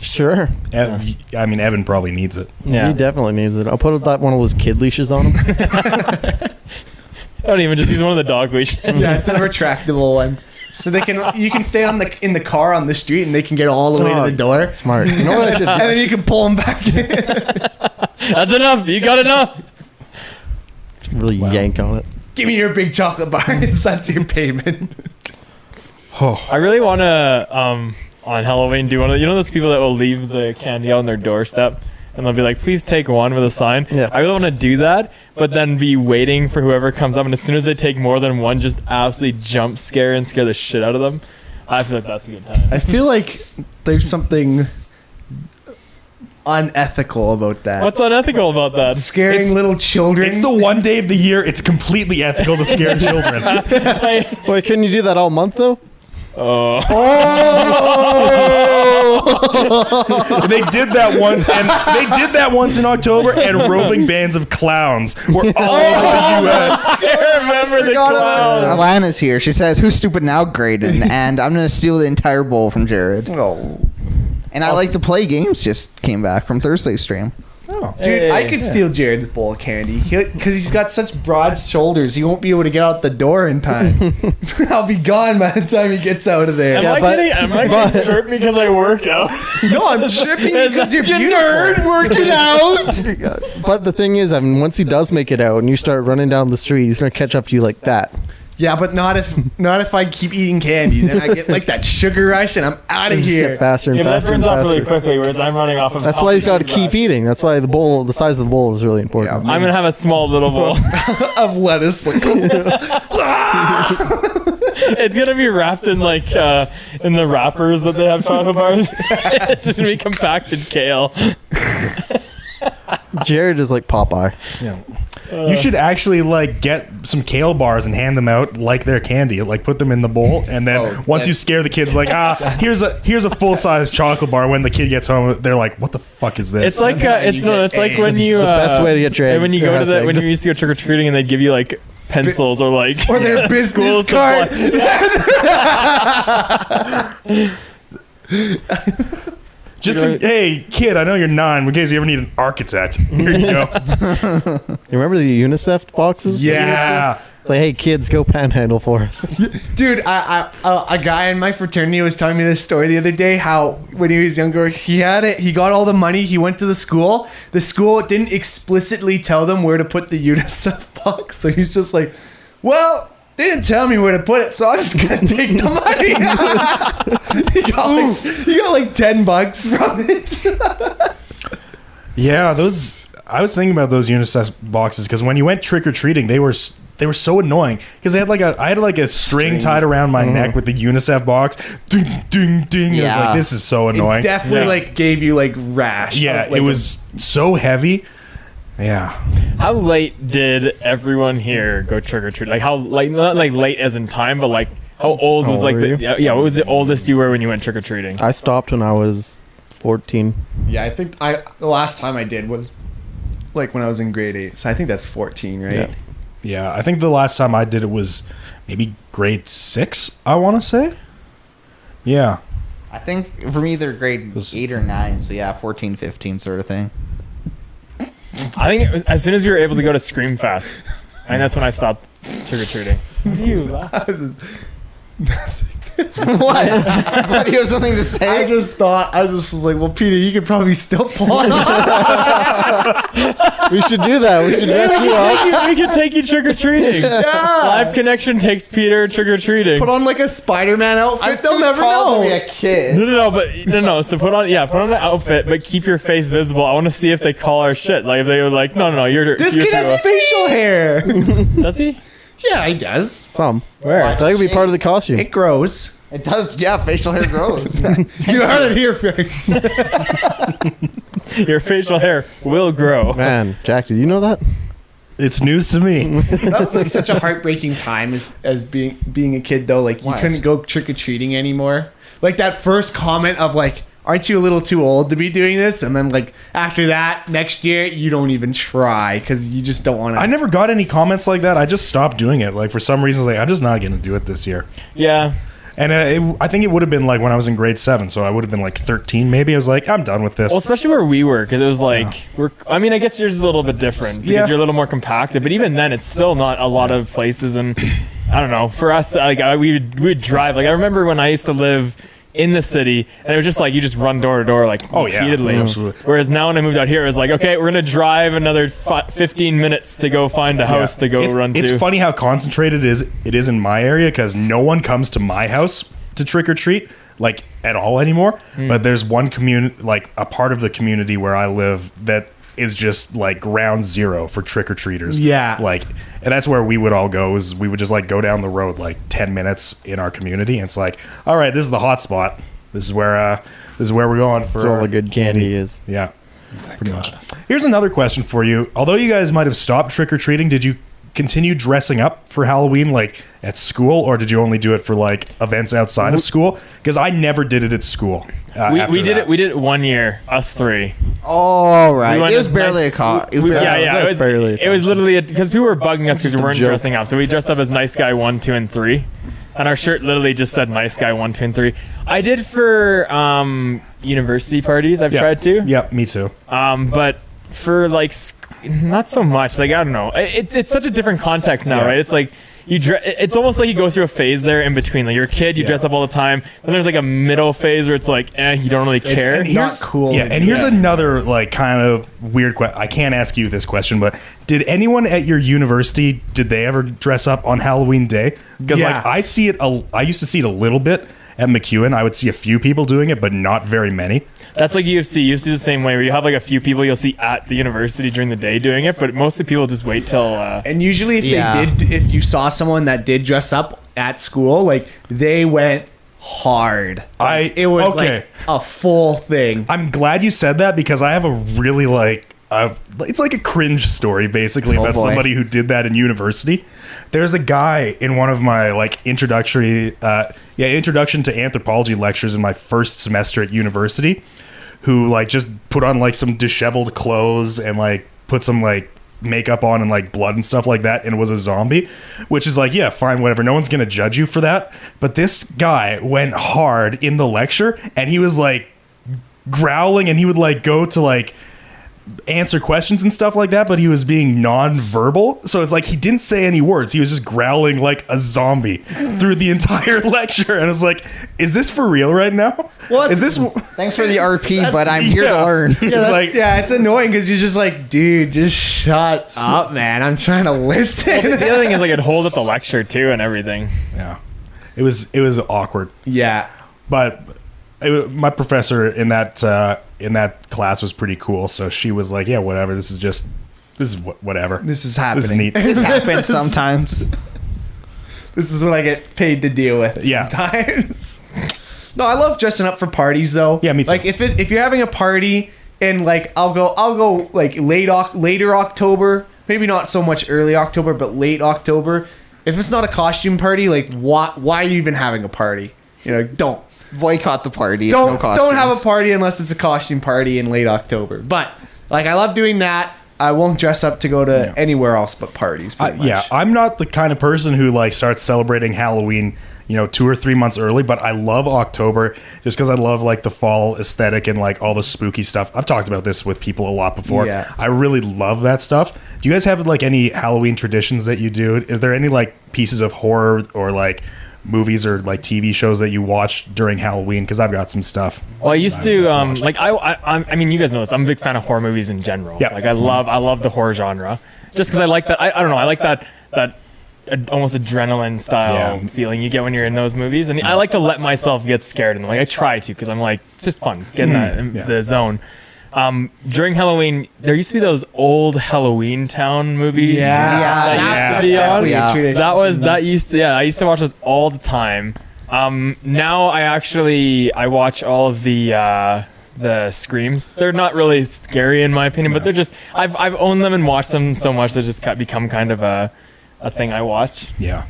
Sure. I mean, Evan probably needs it. Yeah. He definitely needs it. I'll put that one of those kid leashes on him. Don't even just use one of the dog leashes. Yeah, it's the retractable one. So you can stay in the car on the street, and they can get all the way to the door. Smart. You know what I should do? And then you can pull them back in. That's enough. You got enough. Really yank on it. Give me your big chocolate bars. That's your payment. I really want to on Halloween do one of those people that will leave the candy on their doorstep and they'll be like, please take one with a sign. Yeah. I really want to do that, but then be waiting for whoever comes up, and as soon as they take more than one, just absolutely jump scare and scare the shit out of them. I feel like that's a good time. I feel like there's something unethical about that. What's unethical about that? Scaring little children? It's the one day of the year it's completely ethical to scare children. Wait, couldn't you do that all month though? Oh. They did that once in October, and roving bands of clowns were all over the U.S. I remember the clown. Alana's here. She says, "Who's stupid now, Grayden?" And I'm gonna steal the entire bowl from Jarrod. Oh. And I like to play games. Just came back from Thursday's stream. Oh. Dude, I Hey. could steal Jared's bowl of candy because he's got such broad shoulders. He won't be able to get out the door in time. I'll be gone by the time he gets out of there. Am Yeah, I but- getting tripped because I work out? No, I'm tripping because you're You beautiful. Working out. But the thing is, I mean, once he does make it out and you start running down the street, he's gonna catch up to you like that. Yeah, but not if I keep eating candy. Then I get like that sugar rush and I'm out of Just here. get faster and Yeah, but that faster and burns off really faster. quickly, whereas I'm running off of. That's why he's got to keep eating. That's why the size of the bowl is really important. Yeah. I'm gonna have a small little bowl. Of lettuce. Like, It's gonna be wrapped in like in the wrappers that they have chocolate bars. It's just gonna be compacted kale. Jarrod is like Popeye. Yeah. You should actually like get some kale bars and hand them out like they're candy. Like put them in the bowl, and then once you scare the kids, like here's a full size chocolate bar. When the kid gets home, they're like, "What the fuck is this?" It's like it's like when you The best way to get your egg- when you your go to house the egged. when you used to go trick or treating and they'd give you like pencils or like or their business school card. just hey kid, I know you're 9. In case you ever need an architect, here you go. You remember the UNICEF boxes? Yeah. It's like, hey kids, go panhandle for us. Dude, a guy in my fraternity was telling me this story the other day. How when he was younger, he got all the money. He went to the school. The school didn't explicitly tell them where to put the UNICEF box, so he's just like, "Well, they didn't tell me where to put it, so I'm just gonna take the money." he got like $10 from it. Yeah, those. I was thinking about those UNICEF boxes because when you went trick or treating, they were so annoying because I had like a string tied around my neck with the UNICEF box. Ding ding ding. I was Yeah. like, this is so annoying. It definitely like gave you like rash. Yeah, Like it was so heavy. Yeah. How late did everyone here go trick or treat? Like how like not like late as in time, but like how old was How like old were the what was the oldest you were when you went trick or treating? I stopped when I was 14. Yeah, I think the last time I did was like when I was in grade 8. So I think that's 14, right? Yeah. Yeah, I think the last time I did it was maybe grade 6, I want to say. Yeah. I think for me they're grade 8 or 9. So yeah, 14, 15 sort of thing. I think it was, as soon as we were able to go to Screamfest, and that's when I stopped trick or treating. What? Do you have something to say? I just was like, well, Peter, you could probably still pull it. We should do that. We should dress you up. We could take you trick or treating. Yeah. Live Connection takes Peter trick or treating. Put on like a Spider-Man outfit. They'll never tall to be know. a kid. No. So put on an outfit, but keep your face visible. I want to see if they call our shit. Like if they were like, no, you're. This you're kid has facial hair. Does he? Yeah, he does. Some. Where? That could be part of the costume. It grows. It does. Yeah, facial hair grows. You heard it here first. Your facial hair will grow. Man, Jack, did you know that? It's news to me. That was like such a heartbreaking time as being a kid though. Like you Why? couldn't go trick or treating anymore. Like that first comment of like, "Aren't you a little too old to be doing this?" And then like after that, next year you don't even try because you just don't want to. I never got any comments like that. I just stopped doing it. Like for some reason, like I'm just not going to do it this year. Yeah. And I think it would have been like when I was in grade 7, so I would have been like 13 maybe. I was like, I'm done with this. Well, especially where we were, because it was like I mean, I guess yours is a little bit different because Yeah. you're a little more compacted. But even then, it's still not a lot of places, and I don't know. For us, like we would drive. Like I remember when I used to live in the city, and it was just like you just run door to door like repeatedly. Absolutely. Whereas now when I moved out here, it was like, okay, we're gonna drive another 15 minutes to go find a house to go run to. It's funny how concentrated it is in my area because no one comes to my house to trick or treat like at all anymore. But there's one community, like a part of the community where I live that is just like ground zero for trick or treaters. Yeah. Like, and that's where we would all go. Is we would just like go down the road like 10 minutes in our community, and it's like, all right, this is the hot spot. This is where we're going for That's all the good candy is. Yeah, pretty much. Here's another question for you. Although you guys might have stopped trick or treating, did you continue dressing up for Halloween like at school, or did you only do it for like events outside of school? Because I never did it at school. We did it 1 year, us three. Oh, right. went It was as barely nice- a cop. It was barely It was literally because people were bugging us because we Just a weren't joke. dressing up. So we dressed up as Nice Guy 1, 2, and 3, and our shirt literally just said Nice Guy 1, 2, and 3. I did for university parties. I've tried to. Yep, me too. But for like not so much. Like I don't know. It's such a different context now, right? It's like it's almost like you go through a phase there in between. Like you're a kid, you dress up all the time. Then there's like a middle phase where it's like, you don't really care. And here's cool. Yeah, and here's another like kind of weird question. I can't ask you this question, but did anyone at your university, did they ever dress up on Halloween Day? Because like I see it. I used to see it a little bit at McEwen. I would see a few people doing it, but not very many. That's like UFC. UFC is the same way, where you have like a few people you'll see at the university during the day doing it, but most of the people just wait till. And usually, if you saw someone that did dress up at school, like they went hard. Like, it was like a full thing. I'm glad you said that because I have a really like it's like a cringe story basically about somebody who did that in university. There's a guy in one of my like introduction to anthropology lectures in my first semester at university who like just put on like some disheveled clothes and like put some like makeup on and like blood and stuff like that and was a zombie, which is like, yeah, fine, whatever. No one's gonna judge you for that. But this guy went hard in the lecture and he was like growling and he would like go to like answer questions and stuff like that, but he was being non-verbal, so it's like he didn't say any words. He was just growling like a zombie through the entire lecture, and I was like, is this for real right now? Well, is this Thanks for the RP, but I'm here to learn. It's annoying because you're just like, dude, just shut up, man. I'm trying to listen. The other thing is like it'd hold up the lecture too and everything. Yeah, it was awkward. Yeah, but my professor in that class was pretty cool, so she was like, yeah, whatever, this is whatever, this is happening. This is neat. This happens sometimes. This is what I get paid to deal with. Yeah. Sometimes. No, I love dressing up for parties though. Yeah, me too. Like if you're having a party and like I'll go like later October, maybe not so much early October, but late October. If it's not a costume party, like why are you even having a party? You know, don't. Boycott the party. Don't have a party unless it's a costume party in late October. But like I love doing that. I won't dress up to go to anywhere else but parties. Yeah, I'm not the kind of person who like starts celebrating Halloween, 2 or 3 months early, but I love October just because I love like the fall aesthetic and like all the spooky stuff. I've talked about this with people a lot before. Yeah. I really love that stuff. Do you guys have like any Halloween traditions that you do? Is there any like pieces of horror or like movies or like TV shows that you watch during Halloween? Because I've got some stuff. Well, I used to like I mean, you guys know this. I'm a big fan of horror movies in general. Yeah. Like I love the horror genre just because I like that. I don't know. I like that almost adrenaline style feeling you get when you're in those movies, and I like to let myself get scared, and like I try to because I'm like it's just fun getting that in the zone. During Halloween, there used to be those old Halloween Town movies. That's definitely a tradition. I used to watch those all the time. Now I watch all of the Screams. They're not really scary in my opinion, but they're just I've owned them and watched them so much they just become kind of a thing I watch. Yeah.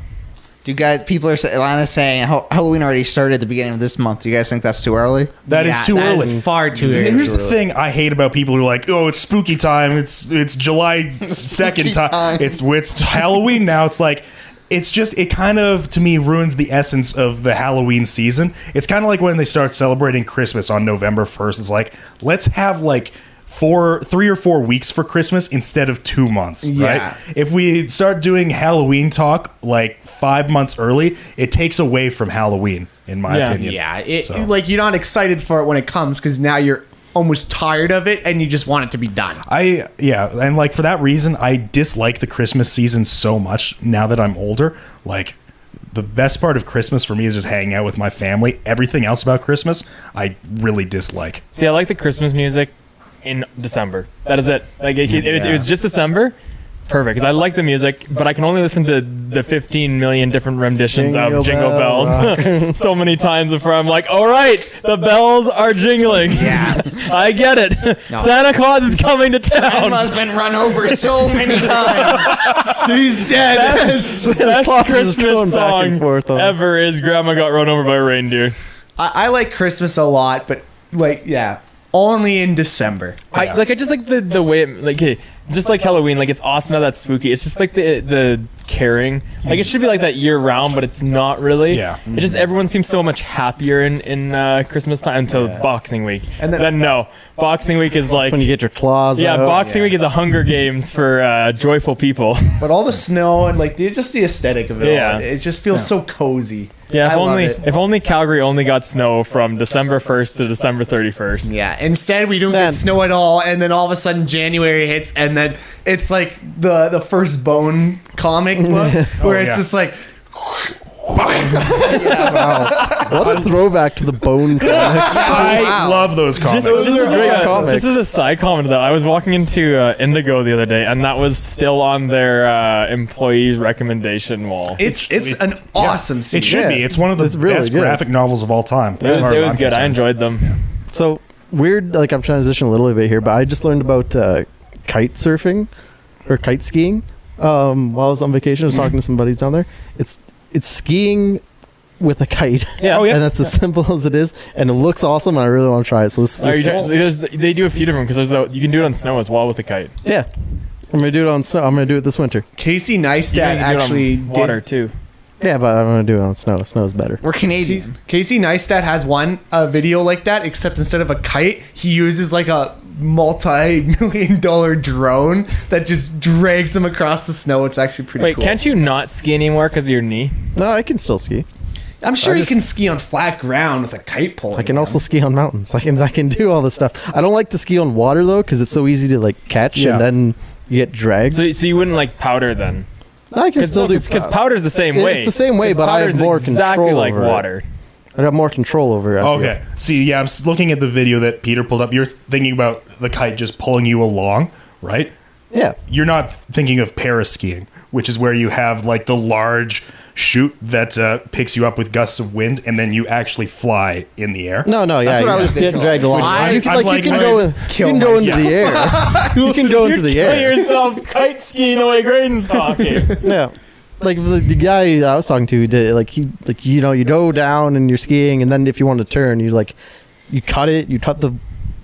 Do you guys? Alana's saying Halloween already started at the beginning of this month. Do you guys think that's too early? That is too early. Is far too early. Here's the thing I hate about people who are like, oh, it's spooky time. It's July 2nd time. It's Halloween now. It's like, it kind of, to me, ruins the essence of the Halloween season. It's kind of like when they start celebrating Christmas on November 1st. It's like, let's have like 3 or 4 weeks for Christmas instead of 2 months, Yeah. right? If we start doing Halloween talk like 5 months early, it takes away from Halloween, in my opinion. Yeah, So- like you're not excited for it when it comes because now you're almost tired of it and you just want it to be done. And like for that reason, I dislike the Christmas season so much now that I'm older. Like the best part of Christmas for me is just hanging out with my family. Everything else about Christmas, I really dislike. See, I like the Christmas music in December. That is it. Like it was just December. Perfect, because I like the music, but I can only listen to the 15 million different renditions of Jingle Bells so many times before I'm like, all right, the bells are jingling. Yeah. I get it. Santa Claus is coming to town. Emma's been run over so many times. She's dead. Best Claus is going Christmas back and song forth on- ever is Grandma Got Run Over by a Reindeer. I like Christmas a lot, but like, yeah, only in December. I just like the way it, like, hey, just like Halloween, like it's awesome how that's spooky. It's just like the caring, like it should be like that year round, but it's not really. Yeah. It just everyone seems so much happier in Christmas time until Boxing Week, And and then- then no, Boxing Week is like when you get your claws out. Boxing Week is a Hunger Games for joyful people. But all the snow and like just the aesthetic of it Yeah. all, it just feels so cozy. Yeah, I love it. if only Calgary only got snow from December 1st to December 31st. Yeah. Instead, we don't Then- get snow at all, and then all of a sudden January hits, and then it's like the first Bone comic book where it's yeah. just like. What a throwback to the Bone comics. I love those comics. Just as a side comment to that, I was walking into Indigo the other day, and that was still on their employee recommendation wall. It's an awesome scene. It should be. It's one of the It's really best good. graphic novels of all time. It was I'm good. concerned. I enjoyed them. So weird, like I'm transitioning a little bit here, but I just learned about kite surfing or kite skiing while I was on vacation. I was talking to some buddies down there. It's skiing with a kite. Yeah. And that's as simple as it is, and it looks awesome, and I really want to try it. So They do a few different because you can do it on snow as well with a kite. yeah, I'm gonna do it on snow. I'm gonna do it this winter. Casey You Neistat can do it on actually water did. too. Yeah, but I'm gonna do it on snow. Snow's better. We're Canadian. Casey Neistat has one video like that, except instead of a kite, he uses like a multi-million-dollar drone that just drags him across the snow. It's actually pretty Wait, cool. can't you not ski anymore because of your knee? No, I can still ski. I'm sure I you just- can ski on flat ground with a kite pole. I can also ski on mountains. I can do all this stuff. I don't like to ski on water though, because it's so easy to like catch Yeah. and then you get dragged. So you wouldn't like powder then? I can still do Because powder's the same way. It's the same way, 'Cause but I have powder's more exactly control like over it. water. I have more control over it. I feel. Okay. See, yeah, I'm looking at the video that Peter pulled up. You're thinking about the kite just pulling you along, right? Yeah. You're not thinking of paraskiing, which is where you have like the large chute that picks you up with gusts of wind, and then you actually fly in the air. No, yeah. That's what I You was just get thinking. dragged along. I- You can, I'm like, like, you can I go, kill you can go into myself. the air. You can go into the Kill air. yourself kite skiing the way Grayden's talking. Yeah. Like the guy I was talking to, he did it. Like you go down and you're skiing, and then if you want to turn, you cut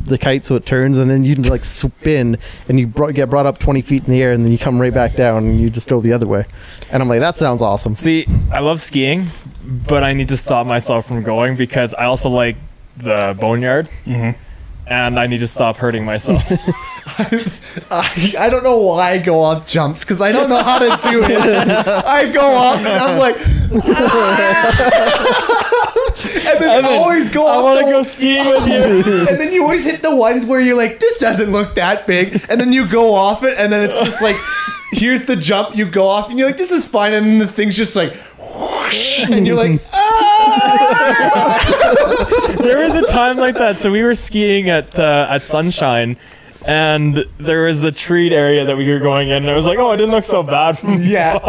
the kite so it turns, and then you like spin and you get brought up 20 feet in the air, and then you come right back down and you just go the other way. And I'm like, that sounds awesome. See, I love skiing, but I need to stop myself from going because I also like the boneyard. And I need to stop hurting myself. I don't know why I go off jumps because I don't know how to do it. I go off and I'm like, and then I always go off. I want to go skiing with you. And then you always hit the ones where you're like, this doesn't look that big. And then you go off it, and then it's just like, here's the jump. You go off, and you're like, this is fine. And then the thing's just like, whoosh, and you're like, There was a time like that. So we were skiing at Sunshine, and there was a treat area that we were going in, and I was like, oh, it didn't look so bad from Yeah.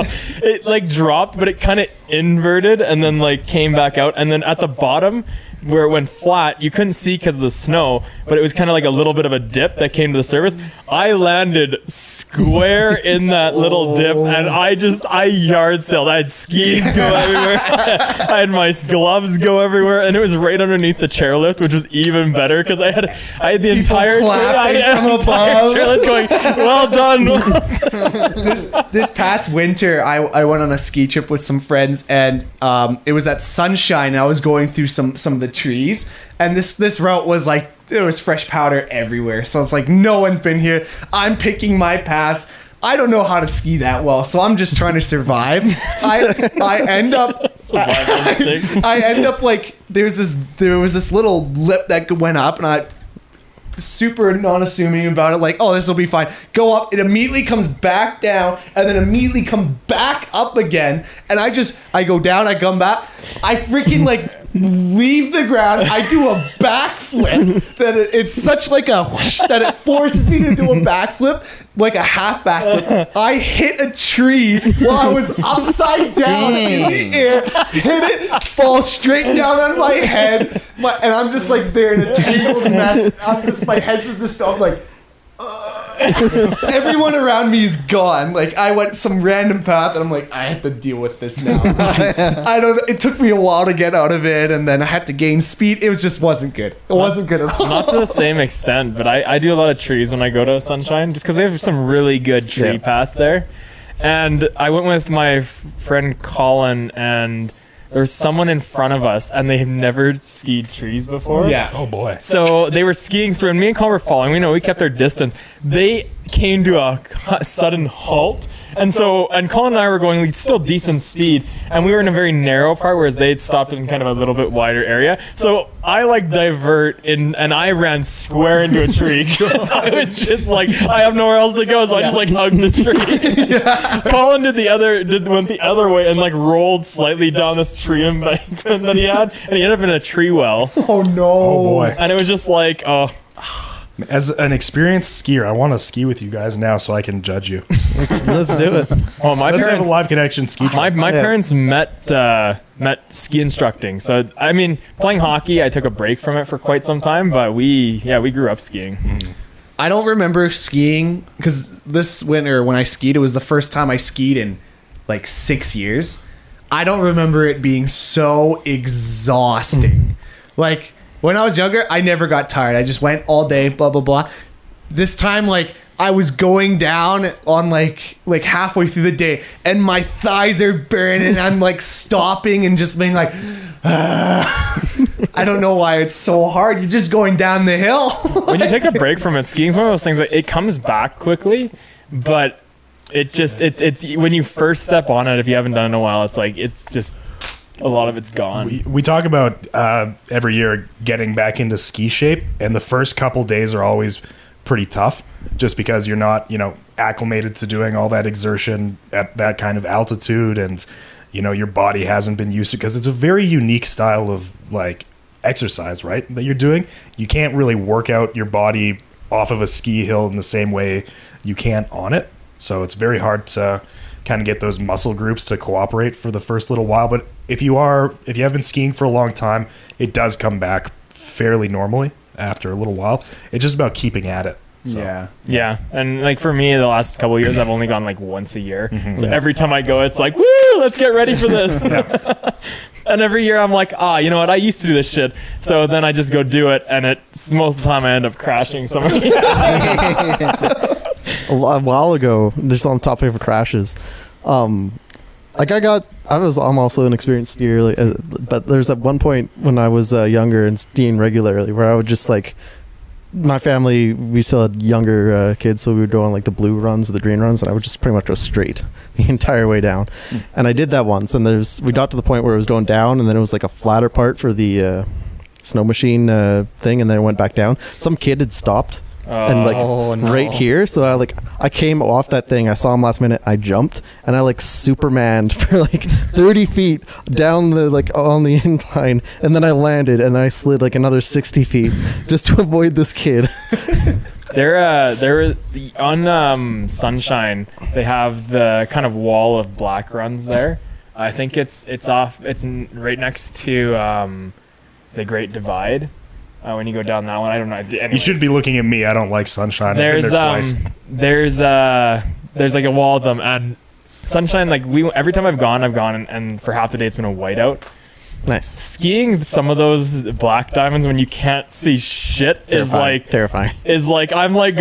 It like dropped, but it kind of inverted and then like came back out, and then at the bottom where it went flat, you couldn't see because of the snow, but it was kind of like a little bit of a dip that came to the surface. I landed square in that little dip, and I yard sailed. I had skis go everywhere. I had my gloves go everywhere, and it was right underneath the chairlift, which was even better because I had the entire clapping from above. chairlift going, well done. this past winter, I went on a ski trip with some friends, friends, and it was at Sunshine. And I was going through some of the trees, and this route was like, there was fresh powder everywhere. So it's like, no one's been here. I'm picking my paths. I don't know how to ski that well, so I'm just trying to survive. I end up I end up like there was this little lip that went up, and I super non-assuming about it, like, oh, this will be fine. Go up, it immediately comes back down, and then immediately come back up again. And I go down, I come back, I freaking like leave the ground, I do a backflip that it's such like a whoosh that it forces me to do a backflip, like a half backflip. I hit a tree while I was upside down in the air, hit it, fall straight down on my head, and I'm just like there in a tangled mess. My head's just, I'm like, everyone around me is gone. Like, I went some random path, and I'm like, I have to deal with this now. I don't. It took me a while to get out of it, and then I had to gain speed. It just wasn't good. It wasn't good at all. Not to the same extent, but I do a lot of trees when I go to Sunshine, just because they have some really good tree path there. And I went with my friend Colin, and there was someone in front of us, and they had never skied trees before. Yeah. Oh boy. So they were skiing through, and me and Colin were following. We kept our distance. They came to a sudden halt, and Colin and I were going like, still decent speed, and we were in a very narrow part, whereas they had stopped in kind of a little bit wider area. So I like divert in, and I ran square into a tree because I was just like, I have nowhere else to go, so I just like hugged the tree. Colin went the other way and like rolled slightly down this tree embankment that he had, and he ended up in a tree well. Oh no! Oh boy! And it was just like, oh. As an experienced skier, I want to ski with you guys now so I can judge you. Let's do it. Well, my Let's have parents a live connection ski trip. My parents met ski instructing. So I mean, playing hockey, I took a break from it for quite some time, but we grew up skiing. I don't remember skiing because this winter when I skied, it was the first time I skied in like 6 years. I don't remember it being so exhausting. Like, when I was younger, I never got tired. I just went all day, blah, blah, blah. This time, like, I was going down on, like halfway through the day, and my thighs are burning, and I'm, like, stopping and just being like, I don't know why it's so hard. You're just going down the hill. When you take a break from it, skiing's one of those things that it comes back quickly, but it's when you first step on it, if you haven't done it in a while, it's like, it's just... a lot of it's gone. We talk about every year getting back into ski shape, and the first couple days are always pretty tough just because you're not, acclimated to doing all that exertion at that kind of altitude, and your body hasn't been used to, because it's a very unique style of like exercise, right, that you're doing. You can't really work out your body off of a ski hill in the same way you can on it, so it's very hard to kind of get those muscle groups to cooperate for the first little while. But if you have been skiing for a long time, it does come back fairly normally after a little while. It's just about keeping at it. So. Yeah. And like for me, the last couple of years, I've only gone like once a year. Mm-hmm. So every time I go, it's like, woo, let's get ready for this. And every year I'm like, you know what? I used to do this shit. So then I just go do it. And most of the time I end up crashing somewhere. A while ago, just on the topic of crashes, I'm also an experienced skier, but there's at one point when I was younger and skiing regularly where I would just like, my family, we still had younger kids, so we would go on like the blue runs or the green runs, and I would just pretty much go straight the entire way down. And I did that once, and we got to the point where it was going down, and then it was like a flatter part for the snow machine thing, and then it went back down. Some kid had stopped and right here, so I came off that thing. I saw him last minute. I jumped and I like Supermaned for like 30 feet down the on the incline, and then I landed and I slid like another 60 feet just to avoid this kid. There on Sunshine, they have the kind of wall of black runs there. I think it's right next to the Great Divide. When you go down that one, I don't know. Anyways. You should be looking at me. I don't like Sunshine. I've been there twice. There's like a wall of them, and Sunshine, like every time I've gone, and for half the day it's been a whiteout. Nice. Skiing some of those black diamonds when you can't see shit is like Terrifying. I'm like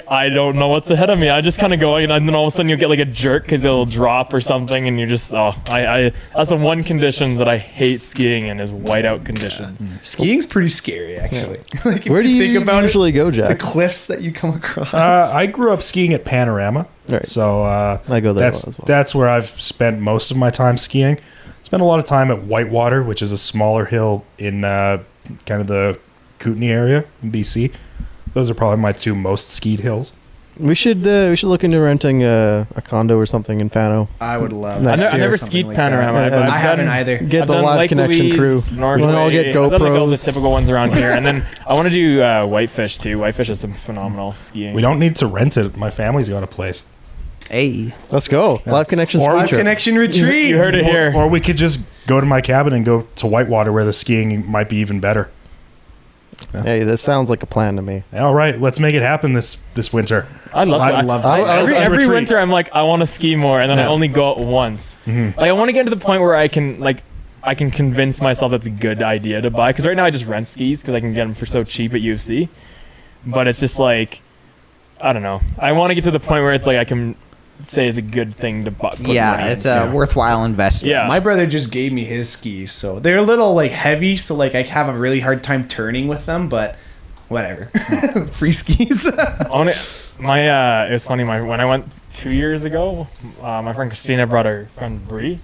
I don't know what's ahead of me. I just kind of going, and then all of a sudden you get like a jerk because it'll drop or something, and you're just I that's the one conditions that I hate skiing in is whiteout conditions. Skiing's pretty scary, actually. Like, if Where do you think about usually go, the Jack? cliffs that you come across? I grew up skiing at Panorama, Right. so I go there that's as well. that's where I've spent most of my time skiing. Spent a lot of time at Whitewater, which is a smaller hill in kind of the Kootenay area in BC. Those are probably my two most skied hills. We should look into renting a condo or something in Pano. I would love Next that. I've never skied Panorama. I haven't either. Get I've the done live Lake connection Louise, crew. Norway. We'll all get I've done like all the GoPros. typical ones around here, and then I want to do Whitefish too. Whitefish is some phenomenal skiing. We don't need to rent it. My family's got a place. Hey, Let's go. Live connection Or Live sponsor. connection retreat. You heard it here. Or we could just go to my cabin and go to Whitewater where the skiing might be even better. Hey, this sounds like a plan to me. All right, let's make it happen this winter. I'd love to. I'd love to. Every Retreat. winter, I'm like, I want to ski more, and then I Yeah. only go out once. Like, I want to get to the point where I can convince myself that's a good idea to buy. Because right now I just rent skis because I can get them for so cheap at UFC. But it's just like, I don't know. I want to get to the point where it's like I can say it's a good thing to buy. yeah, it's a worthwhile investment. Yeah. My brother just gave me his skis, so they're a little like heavy, so like I have a really hard time turning with them, but whatever. Free skis. It was funny. When I went 2 years ago, my friend Christina brought her friend Bree,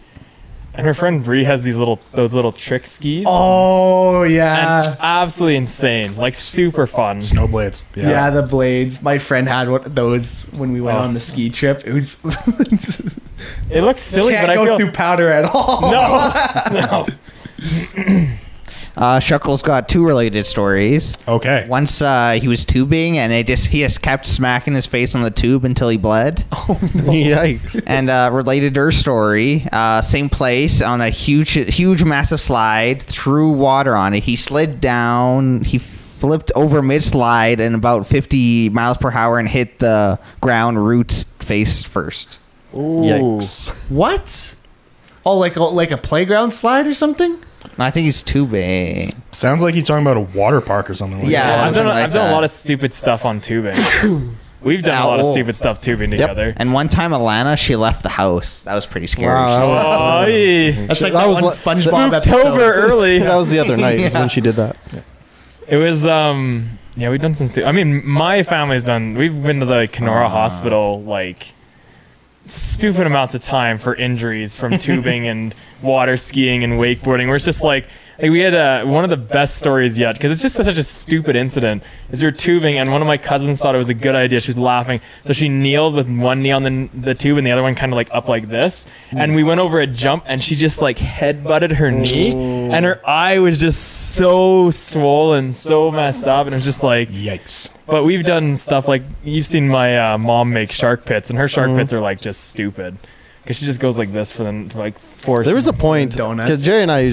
and her friend Bree has those little trick skis. Oh yeah. And absolutely insane, like super fun. Snowblades. Yeah. The blades. My friend had one of those when we went on the ski trip. It was It looks silly, can't but I go feel through powder at all. no. Shuckle's got two related stories. Okay. Once he was tubing, and he just kept smacking his face on the tube until he bled. Yikes. And related to her story, same place on a huge, massive slide, threw water on it. He slid down. He flipped over mid-slide and about 50 miles per hour and hit the ground roots face first. Yikes. What? Oh, like a playground slide or something? I think he's tubing. Sounds like he's talking about a water park or something like Yeah. that. I've done like a that. lot of stupid stuff on tubing. We've done a lot of stupid stuff tubing together. And one time, Alana, she left the house. That was pretty scary. Wow, that was- Oh, yeah. That's like That that was was what- SpongeBob episode. October early. That was the other night is Yeah. when she did that. It was yeah, we've done some I mean, my family's done. We've been to the Kenora Hospital like stupid amounts of time for injuries from tubing and water skiing and wakeboarding. Where it's just like we had one of the best stories yet because it's just such a stupid incident. Is we were tubing and one of my cousins thought it was a good idea. She was laughing, so she kneeled with one knee on the tube and the other one kind of like up like this. And we went over a jump and she just like head butted her knee and her eye was just so swollen, so messed up, and it was just like. Yikes. But we've done stuff like you've seen my mom make shark pits, and her shark pits are like just stupid because she just goes like this for like 4. There was a point Donuts. because Jerry and I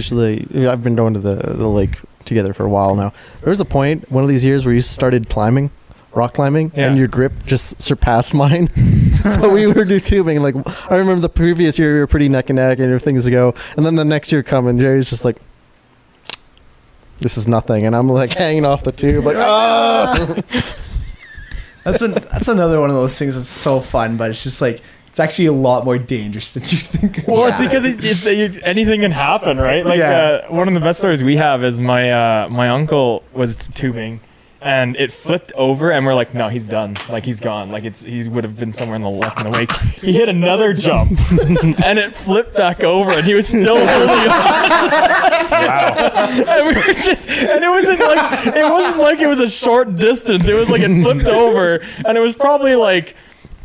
I've been going to the lake together for a while now. There was a point one of these years where you started climbing, rock climbing, Yeah. and your grip just surpassed mine. So we were do tubing. Like I remember the previous year we were pretty neck and neck and things to go, and then the next year coming, Jerry's just like, "This is nothing," and I'm like hanging off the tube, like, "Oh." That's another one of those things that's so fun, but it's just like it's actually a lot more dangerous than you think. Well, it's because anything can happen, right? Like Yeah. one of the best stories we have is my uncle was tubing, and it flipped over, and we're like, no, he's done. Like he's gone. Like he would have been somewhere in the left in the wake. He hit another jump, and it flipped back over, and he was still holding on. And we were and it wasn't like it was a short distance. It was like it flipped over, and it was probably like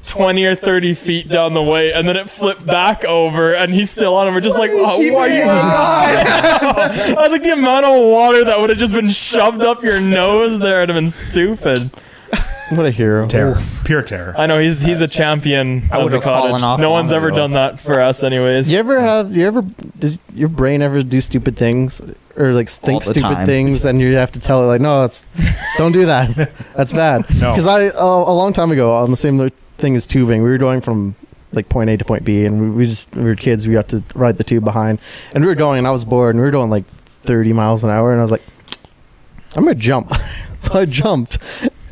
20 or 30 feet down the way, and then it flipped back over, and he's still on it. We're just like, oh, why are you? I was like, the amount of water that would have just been shoved up your nose there would have been stupid. What a hero! Terror. Pure terror. I know he's a champion. I of would the have fallen cottage. off No long one's ever ago. done that for us, anyways. Does your brain ever do stupid things or like think the stupid time. things and you have to tell it like, no, don't do that. That's bad. No. Because a long time ago on the same thing as tubing, we were going from like point A to point B, and we were kids. We got to ride the tube behind, and we were going, and I was bored, and we were going like 30 miles an hour, and I was like, I'm gonna jump. So I jumped,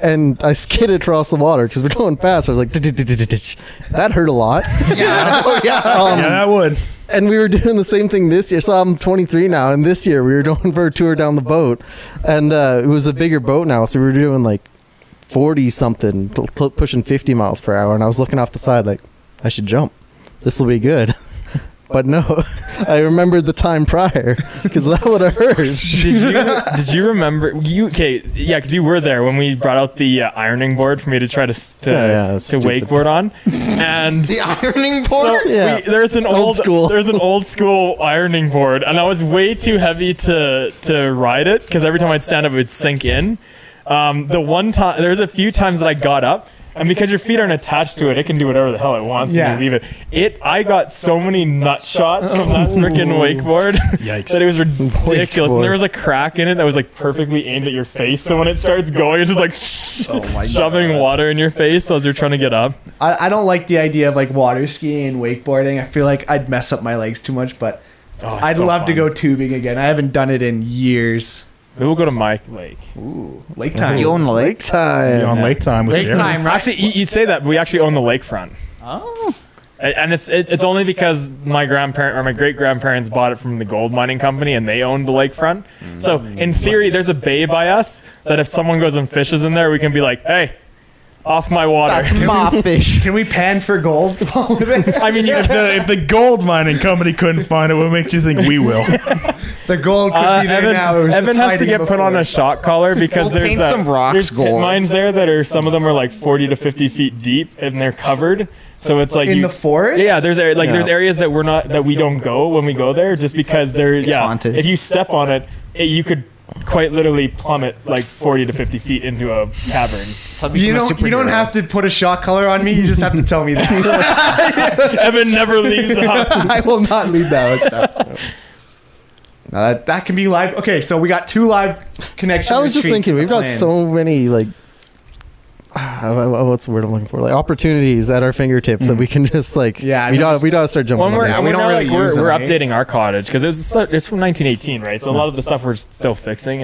and I skidded across the water because we're going fast. I was like, that hurt a lot. Yeah. Oh yeah. Yeah, that would. And we were doing the same thing this year. So I'm 23 now, and this year we were going for a tour down the boat, and it was a bigger boat now, so we were doing like 40 something, pushing 50 miles per hour, and I was looking off the side like, I should jump. This will be good. But no, I remembered the time prior because that would have hurt. Did you remember because you were there when we brought out the ironing board for me to try to wakeboard on, and The ironing board. Yeah. there's an Old old school ironing board, and I was way too heavy to ride it because every time I'd stand up it would sink in. The one time there's a few times that I got up. And because your feet aren't attached to it, it can do whatever the hell it wants and you leave it. I got so many nut shots from that freaking wakeboard that it was ridiculous. And there was a crack in it that was like perfectly aimed at your face. So when it starts going, it's just like shoving water in your face as you're trying to get up. I don't like the idea of like water skiing and wakeboarding. I feel like I'd mess up my legs too much, but I'd love to go tubing again. I haven't done it in years. We will go to Mike Lake. Ooh, lake time. You own the lake. Time. You're on lake time with Lake Jarrod. time, right? Actually, you say that, but we actually own the lakefront. Oh. And it's only because my great grandparents bought it from the gold mining company and they owned the lakefront. So in theory, there's a bay by us that if someone goes and fishes in there, we can be like, hey, off my water. That's my fish. Can we pan for gold? I mean, If the gold mining company couldn't find it, what makes you think we will? The gold could be there now. It was Evan just has to hiding get put on before. a shock collar because We'll paint some rocks there's pit gold. mines there that are some of them are like 40 to 50 feet deep and they're covered. So it's like in the forest. Yeah, there's areas that we don't go when we go there just because they're haunted. If you step on it, you could quite literally plummet like 40 to 50 feet into a cavern. You don't have to put a shock color on me. You just have to tell me that. Evan never leaves the house. I will not leave that stuff. That can be live. Okay, so we got 2 live connection. I was just retreats thinking, in we've the got plans. so many like, what's the word I'm looking for? Like opportunities at our fingertips that we can just like. Yeah, I we mean, gotta start jumping. When on we're, this. and we we're, don't now, really like, we're, use them, we're eh? updating our cottage because it's from 1918, right? So a lot of the stuff we're still fixing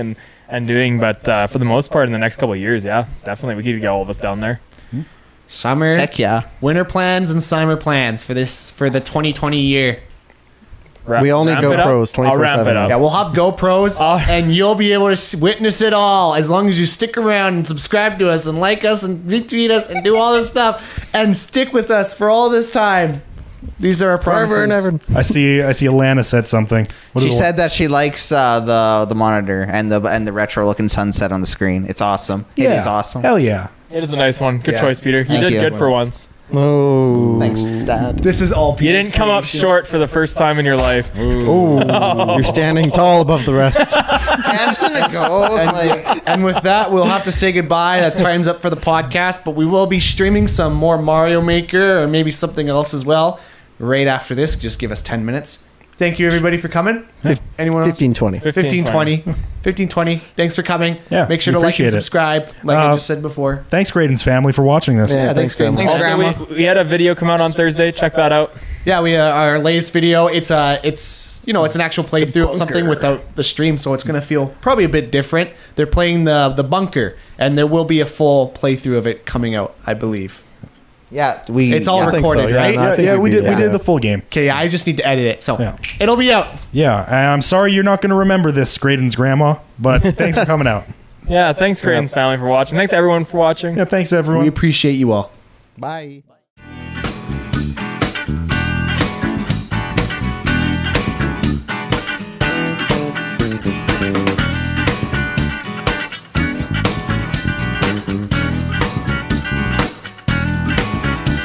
and doing, but for the most part, in the next couple of years, yeah, definitely we could get all of us down there. Summer, Heck yeah. winter plans and summer plans for the 2020 year. We all need Ramp it up. GoPros I'll ramp 24/7. it up. Yeah, we'll have GoPros, and you'll be able to witness it all as long as you stick around and subscribe to us and like us and retweet us and do all this stuff and stick with us for all this time. These are our promises. Forever and ever. I see Alana said something. What She is it? said that she likes the monitor and the retro looking sunset on the screen. It's awesome. It is awesome. Hell yeah. It is a nice one. Good Yeah. choice, Peter. You Thank did you. good for once. Oh, Thanks, Dad. This is all. You didn't come up short for the first time in your life. you're standing tall above the rest. Anderson to go. Like, And with that, we'll have to say goodbye. That time's up for the podcast, but we will be streaming some more Mario Maker or maybe something else as well right after this. Just give us 10 minutes. Thank you, everybody, for coming. Anyone else? 15-20. 1520. 1520. Thanks for coming. Yeah, Make sure we to like and appreciate it. subscribe, like I just said before. Thanks, Grayden's family, for watching this. Yeah, thanks, Grandma. Grayden. Thanks, Grandma. Also, we had a video come out on Thursday. Check that out. Yeah, we our latest video. It's it's an actual playthrough of something without the stream, so it's gonna feel probably a bit different. They're playing the bunker, and there will be a full playthrough of it coming out, I believe. yeah, It's all I think recorded, so, yeah, right? no, I think Yeah, we do did. We that. did the full game. Okay, I just need to edit it, so Yeah. it'll be out. Yeah, and I'm sorry you're not going to remember this, Grayden's grandma, but thanks for coming out. Yeah, thanks, Grayden's family, for watching. Thanks, everyone, for watching. Yeah, thanks everyone. We appreciate you all. Bye.